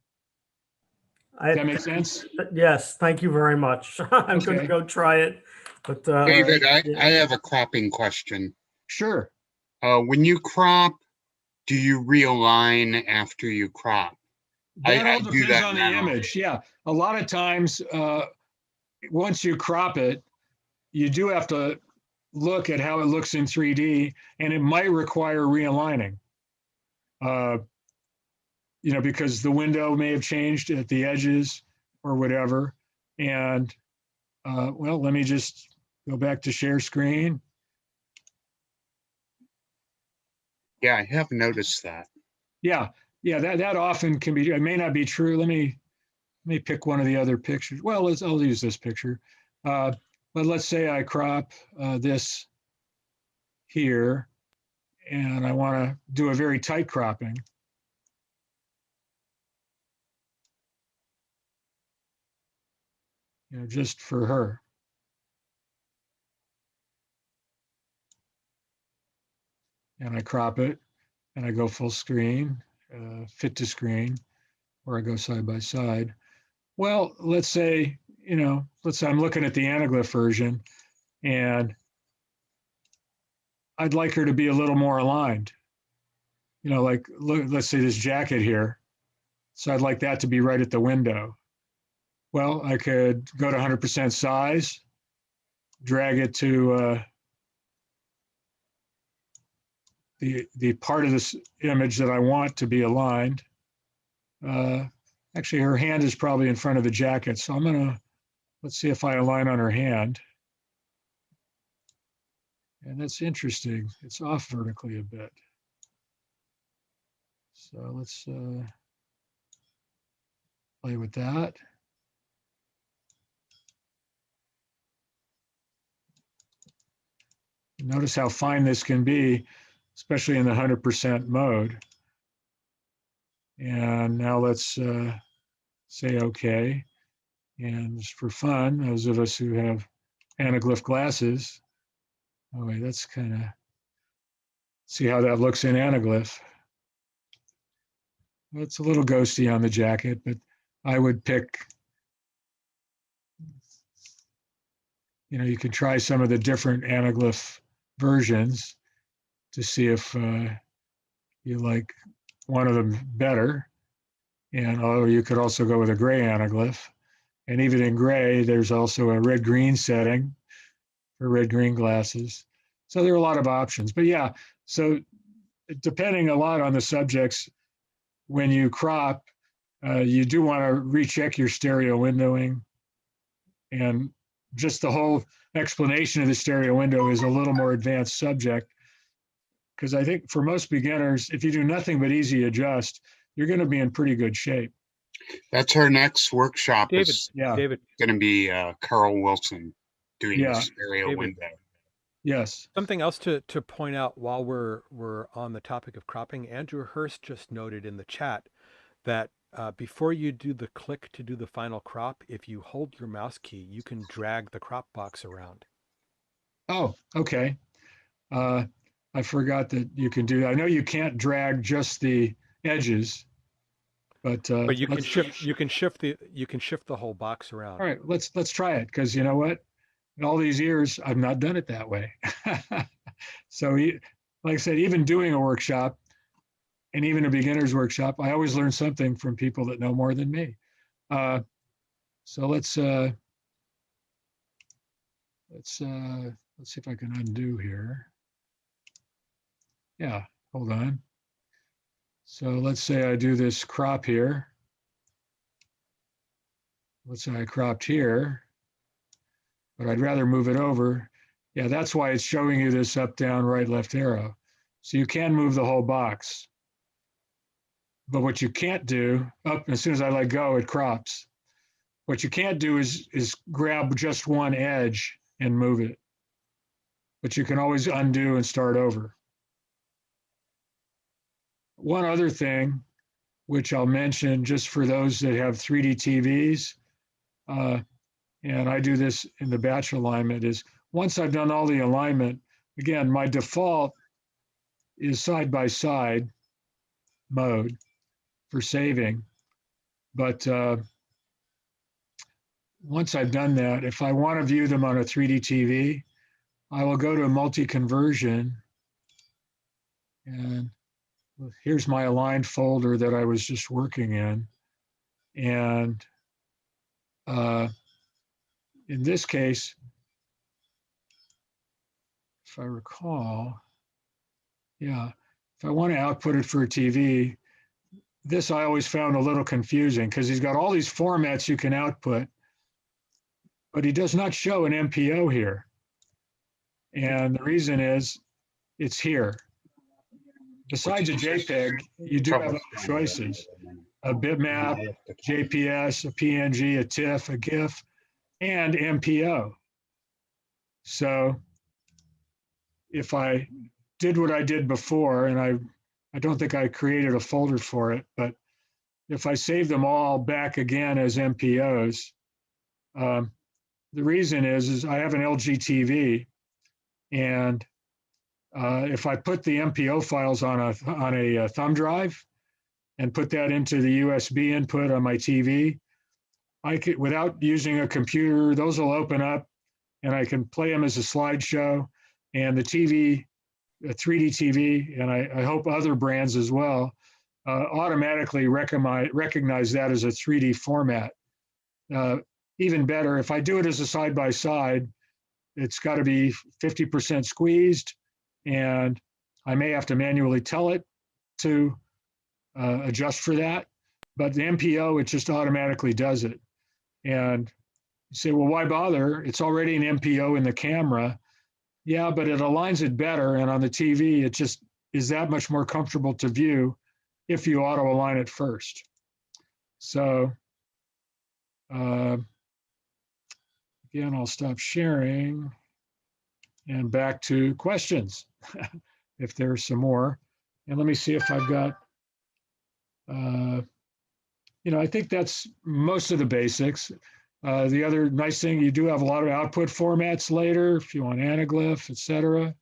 Does that make sense? Yes, thank you very much. I'm going to go try it. But David, I have a cropping question. Sure. When you crop, do you realign after you crop? That all depends on the image. Yeah. A lot of times, once you crop it, you do have to look at how it looks in 3D, and it might require realigning. Because the window may have changed at the edges or whatever. And well, let me just go back to share screen. Yeah, I have noticed that. Yeah, Yeah, that often can be, it may not be true. Let me pick one of the other pictures. Well, I'll use this picture. But let's say I crop this here, and I want to do a very tight cropping. Just for her. And I crop it, and I go full screen, fit to screen, or I go side by side. Well, let's say, let's say I'm looking at the anaglyph version, and I'd like her to be a little more aligned. Like, let's say this jacket here. So I'd like that to be right at the window. Well, I could go to 100% size, drag it to the part of this image that I want to be aligned. Actually, her hand is probably in front of the jacket. So let's see if I align on her hand. And that's interesting. It's off vertically a bit. So let's play with that. Notice how fine this can be, especially in the 100% mode. And now let's say OK. And just for fun, those of us who have anaglyph glasses, oh wait, that's kind of, see how that looks in anaglyph. It's a little ghosty on the jacket, but I would pick, you could try some of the different anaglyph versions to see if you like one of them better. Or you could also go with a gray anaglyph. And even in gray, there's also a red-green setting for red-green glasses. So there are a lot of options. But yeah, so depending a lot on the subjects, when you crop, you do want to recheck your stereo windowing. And just the whole explanation of the stereo window is a little more advanced subject. Because I think for most beginners, if you do nothing but easy adjust, you're going to be in pretty good shape. That's our next workshop. David, Yeah. David, Going to be Carl Wilson doing Yeah. the stereo David. window. Yes. something else to point out while we're on the topic of cropping. Andrew Hurst just noted in the chat that before you do the click to do the final crop, if you hold your mouse key, you can drag the crop box around. Oh, okay. I forgot that you can do that. I know you can't drag just the edges, but you can shift the whole box around. All right, let's try it, because you know what? In all these years, I've not done it that way. So, like I said, even doing a workshop and even a beginner's workshop, I always learn something from people that know more than me. So let's see if I can undo here. Yeah, hold on. So let's say I do this crop here. Let's say I cropped here, but I'd rather move it over. Yeah, that's why it's showing you this up, down, right, left arrow. So you can move the whole box. But what you can't do, as soon as I let go, it crops. What you can't do is grab just one edge and move it. But you can always undo and start over. One other thing, which I'll mention just for those that have 3D TVs, and I do this in the batch alignment, is once I've done all the alignment, again, my default is side-by-side mode for saving. But once I've done that, if I want to view them on a 3D TV, I will go to multi-conversion, and here's my aligned folder that I was just working in. And in this case, if I recall, yeah, if I want to output it for a TV, this I always found a little confusing, because he's got all these formats you can output, but he does not show an MPO here. And the reason is it's here. besides a JPEG, you do have other choices: a bitmap, JPS, a PNG, a TIFF, a GIF, and MPO. So if I did what I did before, and I don't think I created a folder for it, but if I save them all back again as MPOs, the reason is I have an LG TV, and if I put the MPO files on a thumb drive and put that into the USB input on my TV, I could, without using a computer, those will open up, and I can play them as a slideshow. And the TV, a 3D TV, and I hope other brands as well, automatically recognize that as a 3D format. Even better, if I do it as a side-by-side, it's got to be 50% squeezed, and I may have to manually tell it to adjust for that. But the MPO, it just automatically does it. And you say, well, why bother? It's already an MPO in the camera. Yeah, but it aligns it better. And on the TV, it just is that much more comfortable to view if you auto align it first. So again, I'll stop sharing and back to questions if there's some more. And let me see if I've got, I think that's most of the basics. The other nice thing, you do have a lot of output formats later, if you want anaglyph, et cetera.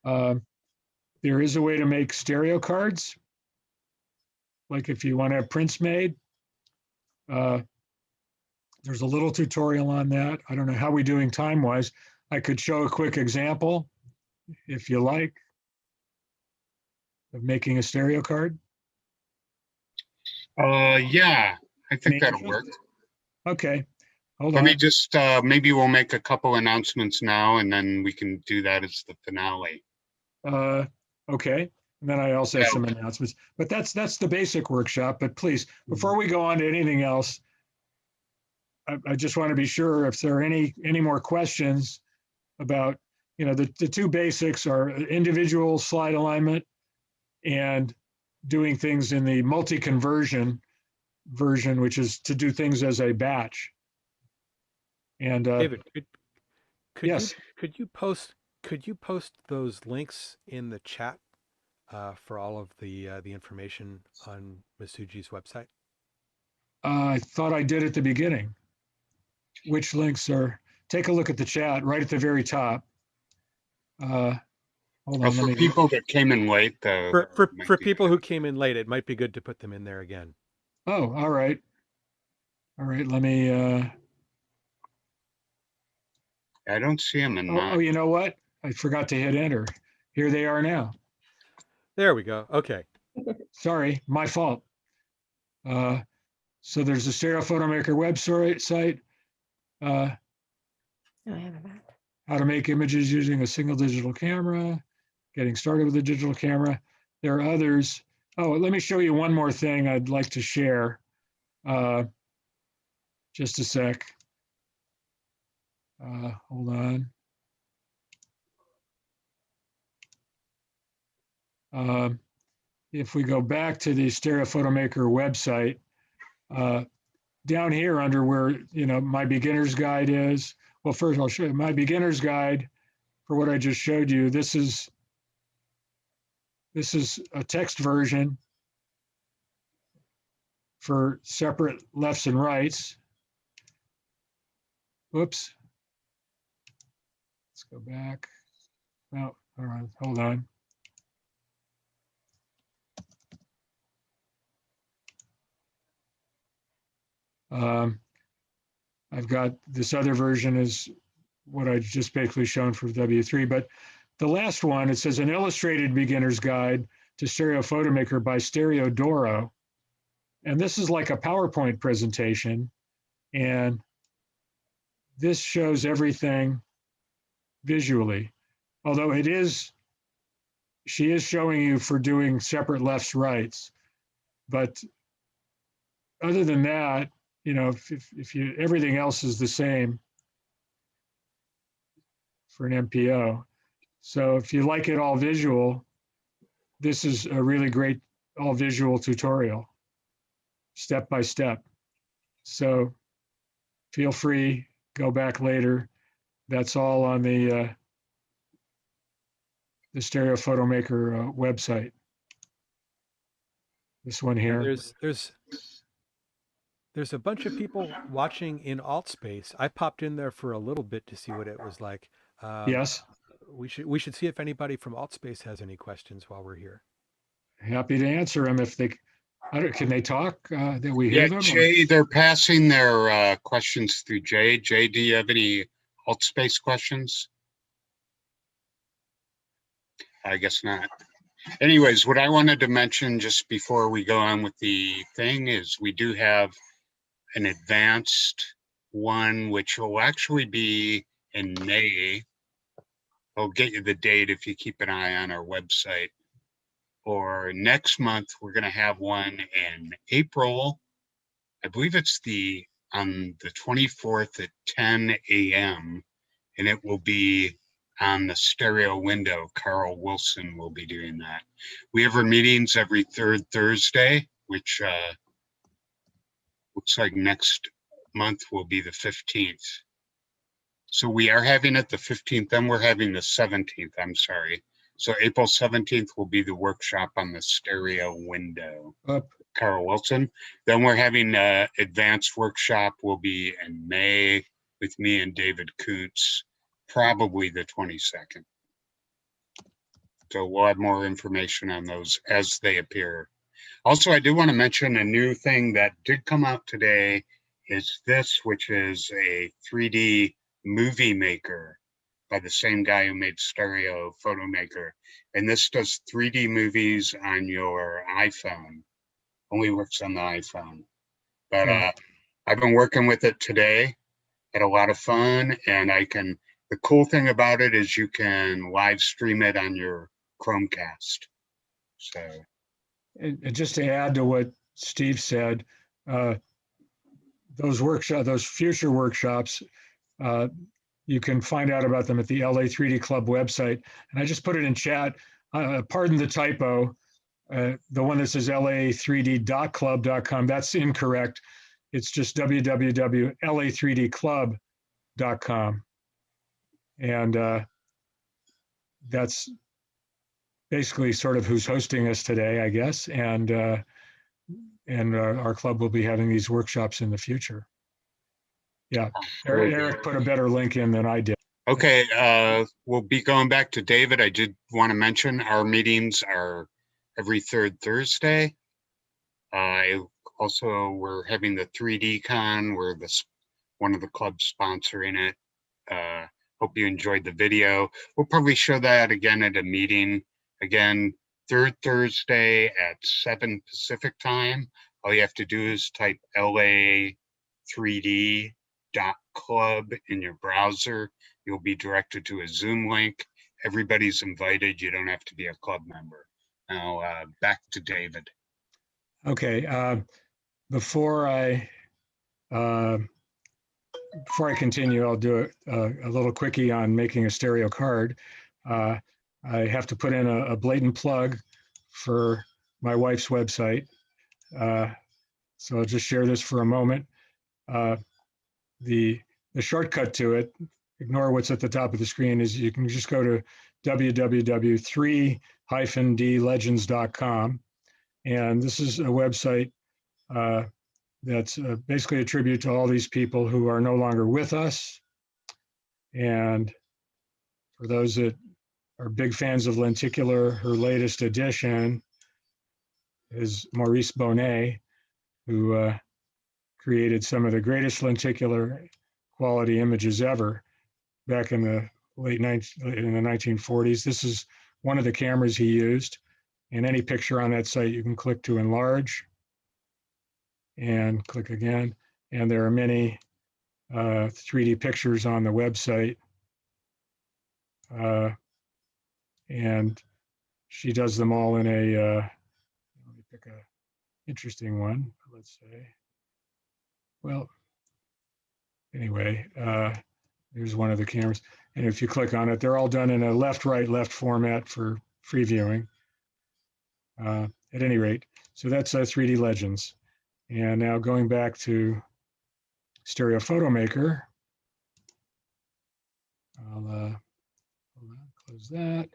There is a way to make stereo cards, like if you want to have prints made. There's a little tutorial on that. I don't know how we're doing time-wise. I could show a quick example, if you like, of making a stereo card. Yeah, I think that'll work. Okay, hold Let on. me just, maybe we'll make a couple announcements now, and then we can do that as the finale. Okay, and then I also have some announcements, but that's the basic workshop. But please, before we go on to anything else, I just want to be sure if there are any more questions about, the two basics are individual slide alignment and doing things in the multi-conversion version, which is to do things as a batch. And David, yes, could you post those links in the chat for all of the information on Masuji's website? I thought I did at the beginning. Which links are? Take a look at the chat right at the very top. Hold on, For people that came in late, for people who came in late, it might be good to put them in there again. Oh, all right. All right, let me. I don't see them in that. Oh, you know what? I forgot to hit enter. Here they are now. There we go. Okay. Sorry, my fault. So there's the Stereo Photomaker website. How to make images using a single digital camera, getting started with a digital camera. There are others. Oh, let me show you one more thing I'd like to share. Just a sec. Hold on. If we go back to the Stereo Photomaker website, down here under where, my beginner's guide is, well, first I'll show you my beginner's guide for what I just showed you. This is a text version for separate lefts and rights. Whoops. Let's go back. Oh, all right, hold on. I've got this other version is what I just basically shown for W3, but the last one, it says an illustrated beginner's guide to Stereo Photomaker by Stereo Doro. And this is like a PowerPoint presentation. And this shows everything visually. Although she is showing you for doing separate lefts, rights. But other than that, if everything else is the same for an MPO. So if you like it all visual, this is a really great all visual tutorial, step by step. So feel free, go back later. That's all on the Stereo Photo Maker website. This one here. There's a bunch of people watching in alt space. I popped in there for a little bit to see what it was like. Yes. We should see if anybody from alt space has any questions while we're here. Happy to answer them if they. Can they talk? That we Yeah, hear them? Jay, they're passing their questions through Jay. Jay, do you have any alt space questions? I guess not. Anyways, what I wanted to mention just before we go on with the thing is we do have an advanced one, which will actually be in May. I'll get you the date if you keep an eye on our website. Or next month, we're going to have one in April. I believe it's on the 24th at 10 a.m. and it will be on the stereo window. Carl Wilson will be doing that. We have our meetings every third Thursday, which looks like next month will be the 15th. So we are having it the 15th, then we're having the 17th, I'm sorry. So April 17th will be the workshop on the stereo window. Carl Wilson. Then we're having an advanced workshop will be in May with me and David Koontz, probably the 22nd. So we'll have more information on those as they appear. Also, I do want to mention a new thing that did come out today is this, which is a 3D movie maker by the same guy who made Stereo Photo Maker. And this does 3D movies on your iPhone. Only works on the iPhone. But I've been working with it today. Had a lot of fun, and the cool thing about it is you can live stream it on your Chromecast. So. And just to add to what Steve said, those future workshops, you can find out about them at the LA 3D Club website. And I just put it in chat. Pardon the typo. The one that says la3d.club.com, that's incorrect. It's just www.la3dclub.com. And that's basically sort of who's hosting us today, I guess. And our club will be having these workshops in the future. Yeah, Eric put a better link in than I did. Okay, we'll be going back to David. I did want to mention our meetings are every third Thursday. Also, we're having the 3D Con. We're one of the clubs sponsoring it. Hope you enjoyed the video. We'll probably show that again at a meeting. Again, third Thursday at 7 Pacific time. All you have to do is type la3d.club in your browser. You'll be directed to a Zoom link. Everybody's invited. You don't have to be a club member. Now, back to David. Okay. Before I continue, I'll do a little quickie on making a stereo card. I have to put in a blatant plug for my wife's website. So I'll just share this for a moment. The shortcut to it, ignore what's at the top of the screen, is you can just go to www.3-dlegends.com. And this is a website that's basically a tribute to all these people who are no longer with us. And for those that are big fans of Lenticular, her latest edition is Maurice Bonnet, who created some of the greatest lenticular quality images ever back in the in the 1940s. This is one of the cameras he used. And any picture on that site, you can click to enlarge and click again. And there are many 3D pictures on the website. And she does them all in a, let me pick a interesting one, let's say. Well, anyway, here's one of the cameras. And if you click on it, they're all done in a left, right, left format for free viewing. at any rate. So that's 3D Legends. And now going back to Stereo Photo Maker, I'll hold on, close that.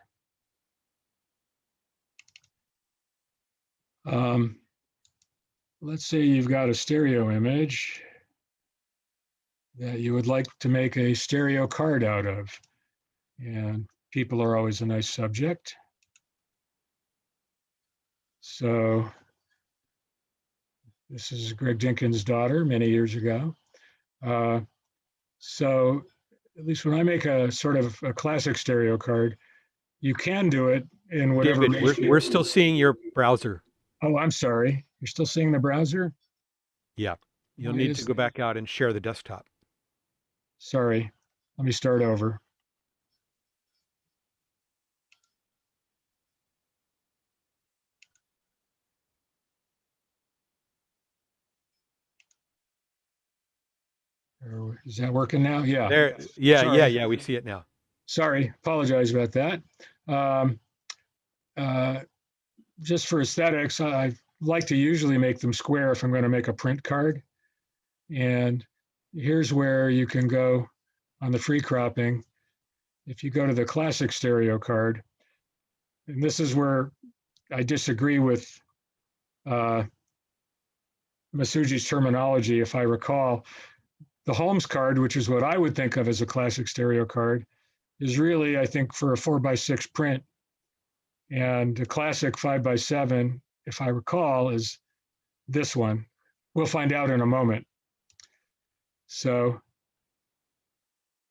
Let's say you've got a stereo image that you would like to make a stereo card out of. And people are always a nice subject. So this is Greg Dinkins' daughter many years ago. So at least when I make a sort of a classic stereo card, you can do it in whatever David, ratio. we're still seeing your browser. Oh, I'm sorry. You're still seeing the browser? Yeah. You'll Why need is to go back out and share the desktop. Sorry. Let me start over. Is that working now? Yeah. There, yeah, Sorry. we see it now. Sorry. Apologize about that. Just for aesthetics, I like to usually make them square if I'm going to make a print card. And here's where you can go on the free cropping. If you go to the classic stereo card, and this is where I disagree with Masuji's terminology. If I recall, the Holmes card, which is what I would think of as a classic stereo card, is really, I think, for a 4x6 print. And the classic 5x7, if I recall, is this one. We'll find out in a moment. So,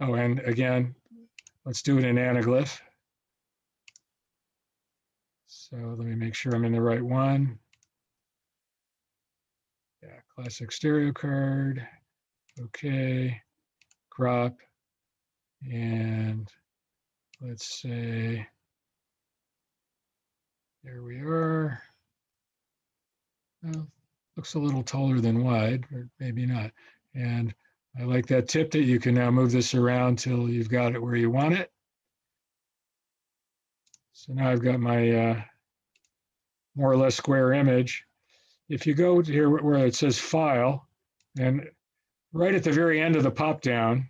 oh, and again, let's do it in anaglyph. So let me make sure I'm in the right one. Yeah, classic stereo card. Okay, crop. And let's say, there we are. Well, looks a little taller than wide, or maybe not. And I like that tip that you can now move this around till you've got it where you want it. So now I've got my more or less square image. If you go to here where it says File, and right at the very end of the pop down,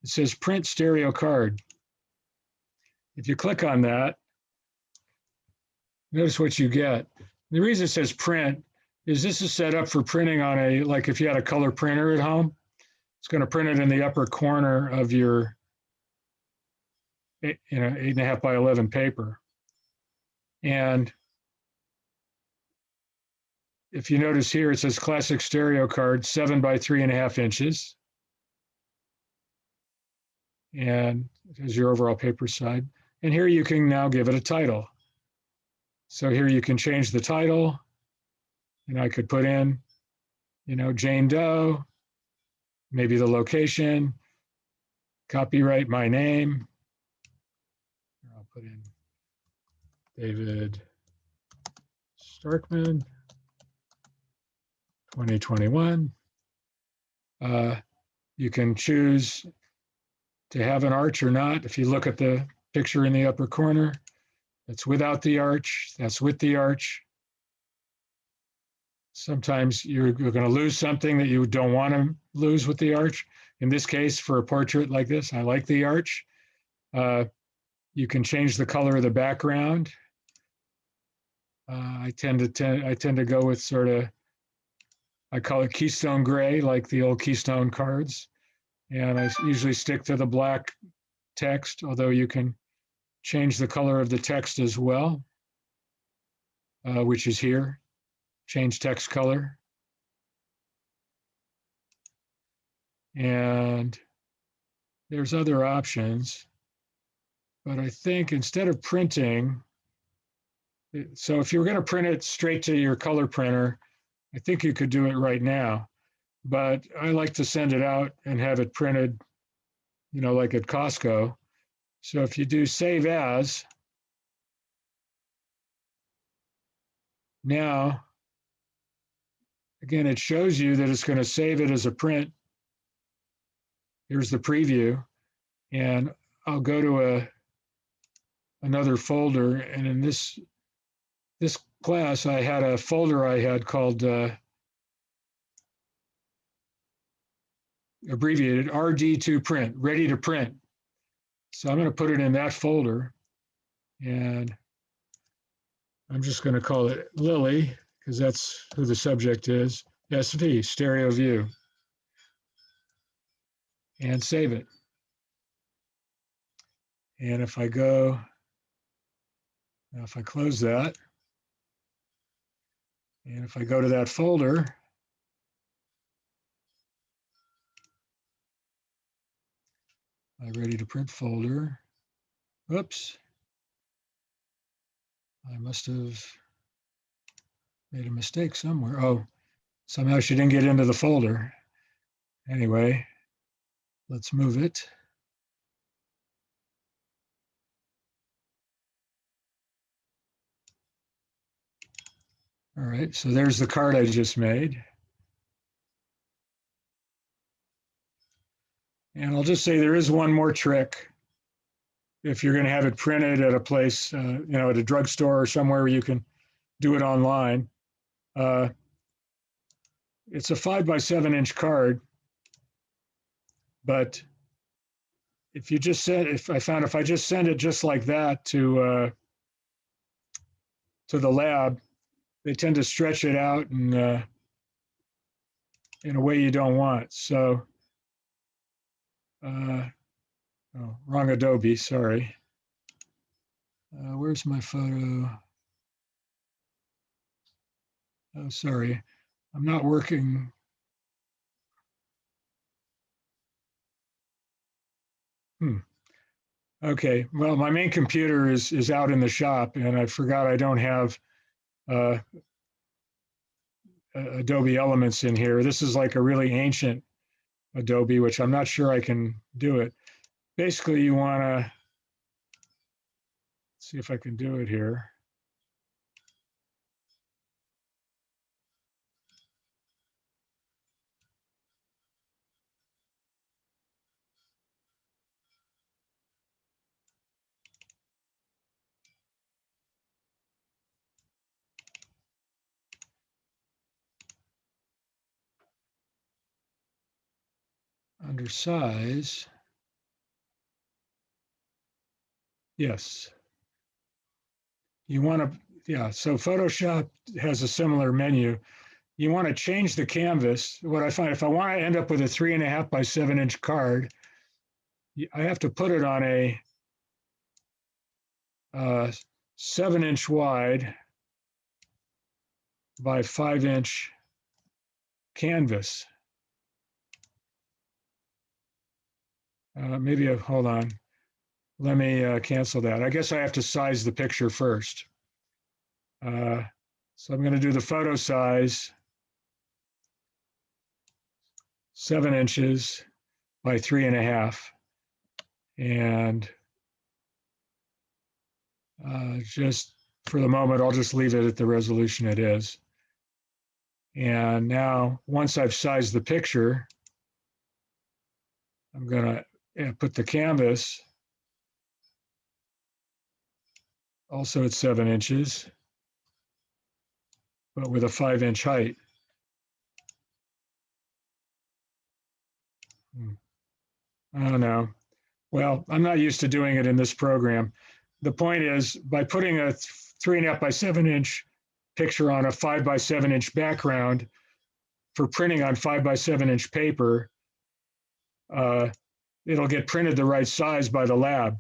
it says Print Stereo Card. If you click on that, notice what you get. The reason it says print is this is set up for printing on a, like if you had a color printer at home, it's going to print it in the upper corner of your 8.5 by 11 paper. And if you notice here, it says classic stereo card, 7 by 3.5 inches. And there's your overall paper side. And here you can now give it a title. So here you can change the title. And I could put in, Jane Doe, maybe the location, copyright my name. I'll put in David Starkman, 2021. You can choose to have an arch or not. If you look at the picture in the upper corner, that's without the arch, that's with the arch. Sometimes you're going to lose something that you don't want to lose with the arch. In this case, for a portrait like this, I like the arch. You can change the color of the background. I tend to go with sort of, I call it Keystone Gray, like the old Keystone cards. And I usually stick to the black text, although you can change the color of the text as well, which is here. Change text color. And there's other options, but I think instead of printing, so if you were going to print it straight to your color printer, I think you could do it right now, but I like to send it out and have it printed, like at Costco. So if you do save as, now, again, it shows you that it's going to save it as a print. Here's the preview, and I'll go to another folder, and in this class, I had a folder I had called abbreviated RD2 print, ready to print. So I'm going to put it in that folder, and I'm just going to call it Lily, because that's who the subject is. SV, stereo view, and save it. And if I go, now if I close that, and if I go to that folder, my ready to print folder, whoops, I must have made a mistake somewhere. Oh, somehow she didn't get into the folder. Anyway, let's move it. All right, so there's the card I just made. And I'll just say there is one more trick. If you're going to have it printed at a place, at a drugstore or somewhere where you can do it online, it's a 5x7-inch card. But if you just send, if I just send it just like that to the lab, they tend to stretch it out and in a way you don't want. So, wrong Adobe, sorry. Where's my photo? Oh, sorry, I'm not working. Okay, well, my main computer is out in the shop, and I forgot I don't have Adobe Elements in here. This is like a really ancient Adobe, which I'm not sure I can do it. Basically, you want to see if I can do it here. Under size, yes. You want to, yeah, so Photoshop has a similar menu. You want to change the canvas. What I find, if I want to end up with a 3.5x7-inch card, I have to put it on a 7-inch wide by 5-inch canvas. Hold on. Let me cancel that. I guess I have to size the picture first. So I'm going to do the photo size, 7 inches by 3.5. And just for the moment, I'll just leave it at the resolution it is. And now, once I've sized the picture, I'm going to put the canvas also at 7 inches, but with a 5-inch height. I don't know. Well, I'm not used to doing it in this program. The point is, by putting a 3.5x7-inch picture on a 5x7-inch background for printing on 5x7-inch paper, it'll get printed the right size by the lab.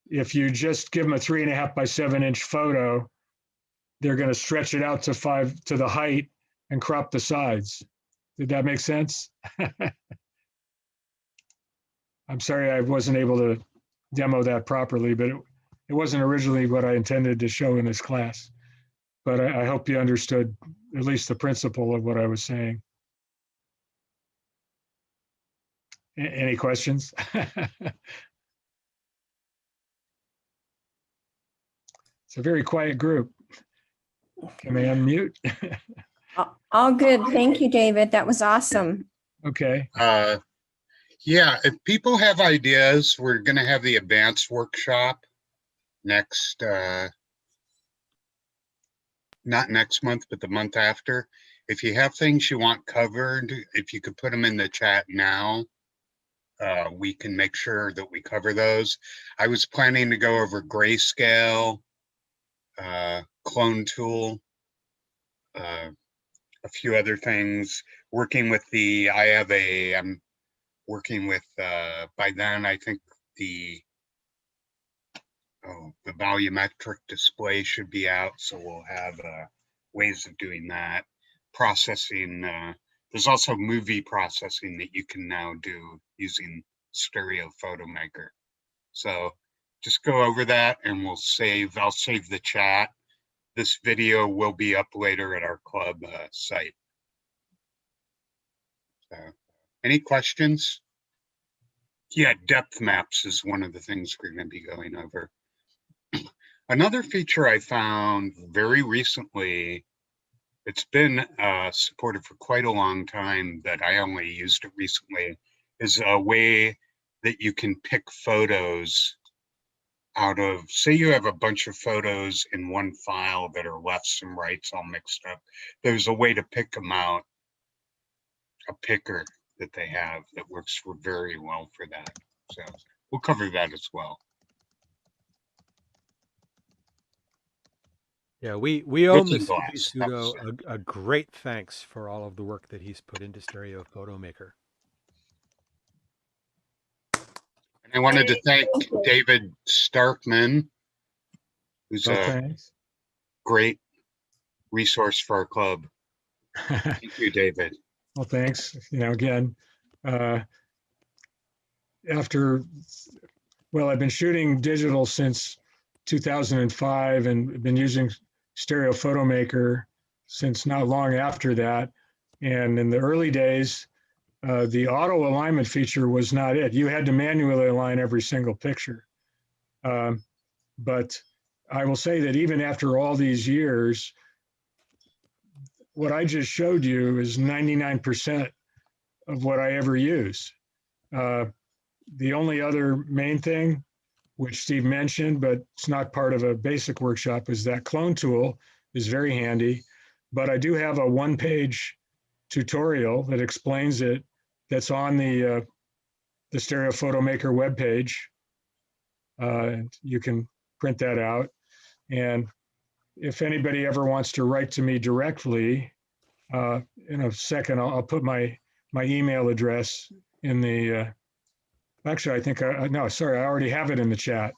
If you just give them a 3.5x7-inch photo, they're going to stretch it out to the height and crop the sides. Did that make sense? I'm sorry I wasn't able to demo that properly, but it wasn't originally what I intended to show in this class. But I hope you understood at least the principle of what I was saying. Any questions? It's a very quiet group. Can they unmute? All good. Thank you, David. That was awesome. Okay. Yeah, if people have ideas, we're going to have the advanced workshop next not next month, but the month after. If you have things you want covered, if you could put them in the chat now, we can make sure that we cover those. I was planning to go over grayscale, clone tool, a few other things, working with I'm working with, by then, I think the volumetric display should be out. So we'll have ways of doing that. Processing, there's also movie processing that you can now do using Stereo Photo Maker. So just go over that and I'll save the chat. This video will be up later at our club site. So, any questions? Yeah, depth maps is one of the things we're going to be going over. Another feature I found very recently, it's been supported for quite a long time, that I only used it recently, is a way that you can pick photos out of, say you have a bunch of photos in one file that are lefts and rights all mixed up. There's a way to pick them out, a picker that they have that works very well for that. So we'll cover that as well. Yeah, we owe Looking Masuki glass, that was Sudo a great thanks for all of the work that he's put into Stereo Photo Maker. And I wanted to thank David Starkman, who's Well, a thanks. great resource for our club. Thank you, David. Well, thanks. You know, again, I've been shooting digital since 2005 and been using Stereo Photo Maker since not long after that. And in the early days, the auto alignment feature was not it. You had to manually align every single picture. But I will say that even after all these years, what I just showed you is 99% of what I ever use. The only other main thing, which Steve mentioned, but it's not part of a basic workshop, is that clone tool is very handy. But I do have a one-page tutorial that explains it that's on the Stereo Photo Maker webpage. You can print that out. And if anybody ever wants to write to me directly, in a second, I'll put my email address in the, actually, I think, no, sorry, I already have it in the chat.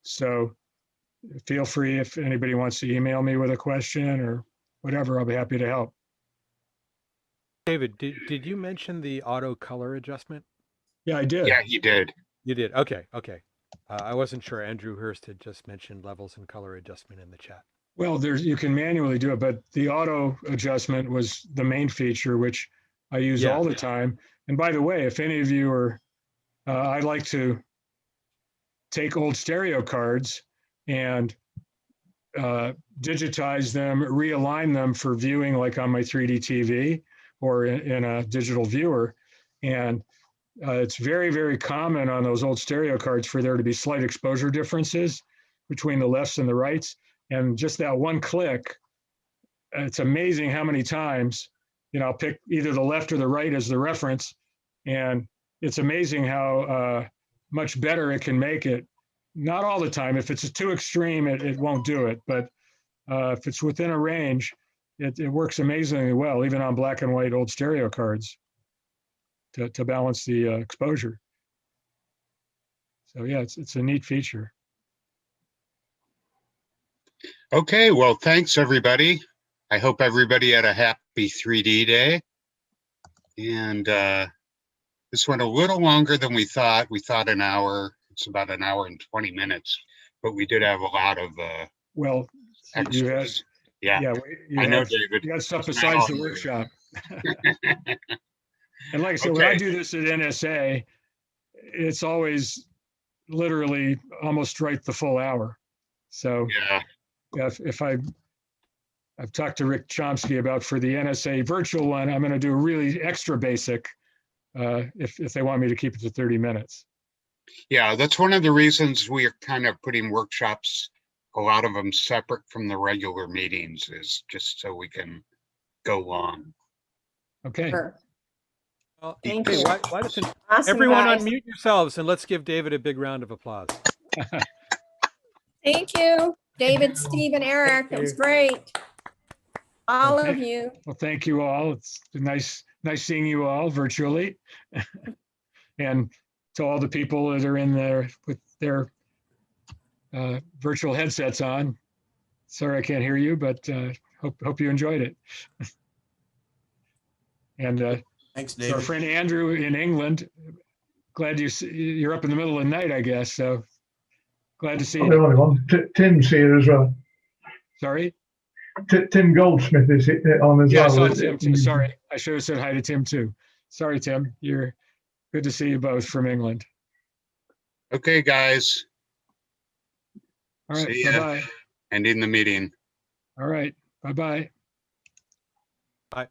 So feel free if anybody wants to email me with a question or whatever, I'll be happy to help. David, did you mention the auto color adjustment? Yeah, I did. Yeah, he did. You did. Okay. I wasn't sure. Andrew Hurst had just mentioned levels and color adjustment in the chat. Well, you can manually do it, but the auto adjustment was the main feature, which I use all the time. And by the way, if any of you are, I like to take old stereo cards and digitize them, realign them for viewing, like on my 3D TV or in a digital viewer. And it's very, very common on those old stereo cards for there to be slight exposure differences between the lefts and the rights. And just that one click, it's amazing how many times, I'll pick either the left or the right as the reference. And it's amazing how much better it can make it. Not all the time. If it's too extreme, it won't do it. But if it's within a range, it works amazingly well, even on black and white old stereo cards to balance the exposure. So yeah, it's a neat feature. Okay, well, thanks everybody. I hope everybody had a happy 3D day. And this went a little longer than we thought. We thought an hour. It's about an hour and 20 minutes, but we did have a lot of well, you had, yeah, you I know, David. You got stuff It's besides the workshop. And like I said, when I do this at NSA, it's always literally almost right the full hour. So yeah, if I've talked to Rick Chomsky about for the NSA virtual one, I'm going to do really extra basic if they want me to keep it to 30 minutes. Yeah, that's one of the reasons we are kind of putting workshops a lot of them separate from the regular meetings, is just so we can go long. Okay. Sure. Well, Thank okay, you. why doesn't Awesome, everyone guys. unmute yourselves and let's give David a big round of applause. Thank you, David, Steve, and Eric. It was you. great. All Okay. of you. Well, thank you all. It's been nice seeing you all virtually. And to all the people that are in there with their virtual headsets on. Sorry I can't hear you, but hope you enjoyed it. And Thanks, so our David. friend Andrew in England, glad you're up in the middle of the night, I guess. So glad to see I'm the you. only one. Tim's here as well. Sorry. Tim Goldsmith is on as Yeah, I well. saw Tim too. Sorry, I should have said hi to Tim too. Sorry, Tim. You're good to see you both from England. Okay, guys, All right. See ya. Bye bye. ending the meeting. All right. Bye bye. Bye.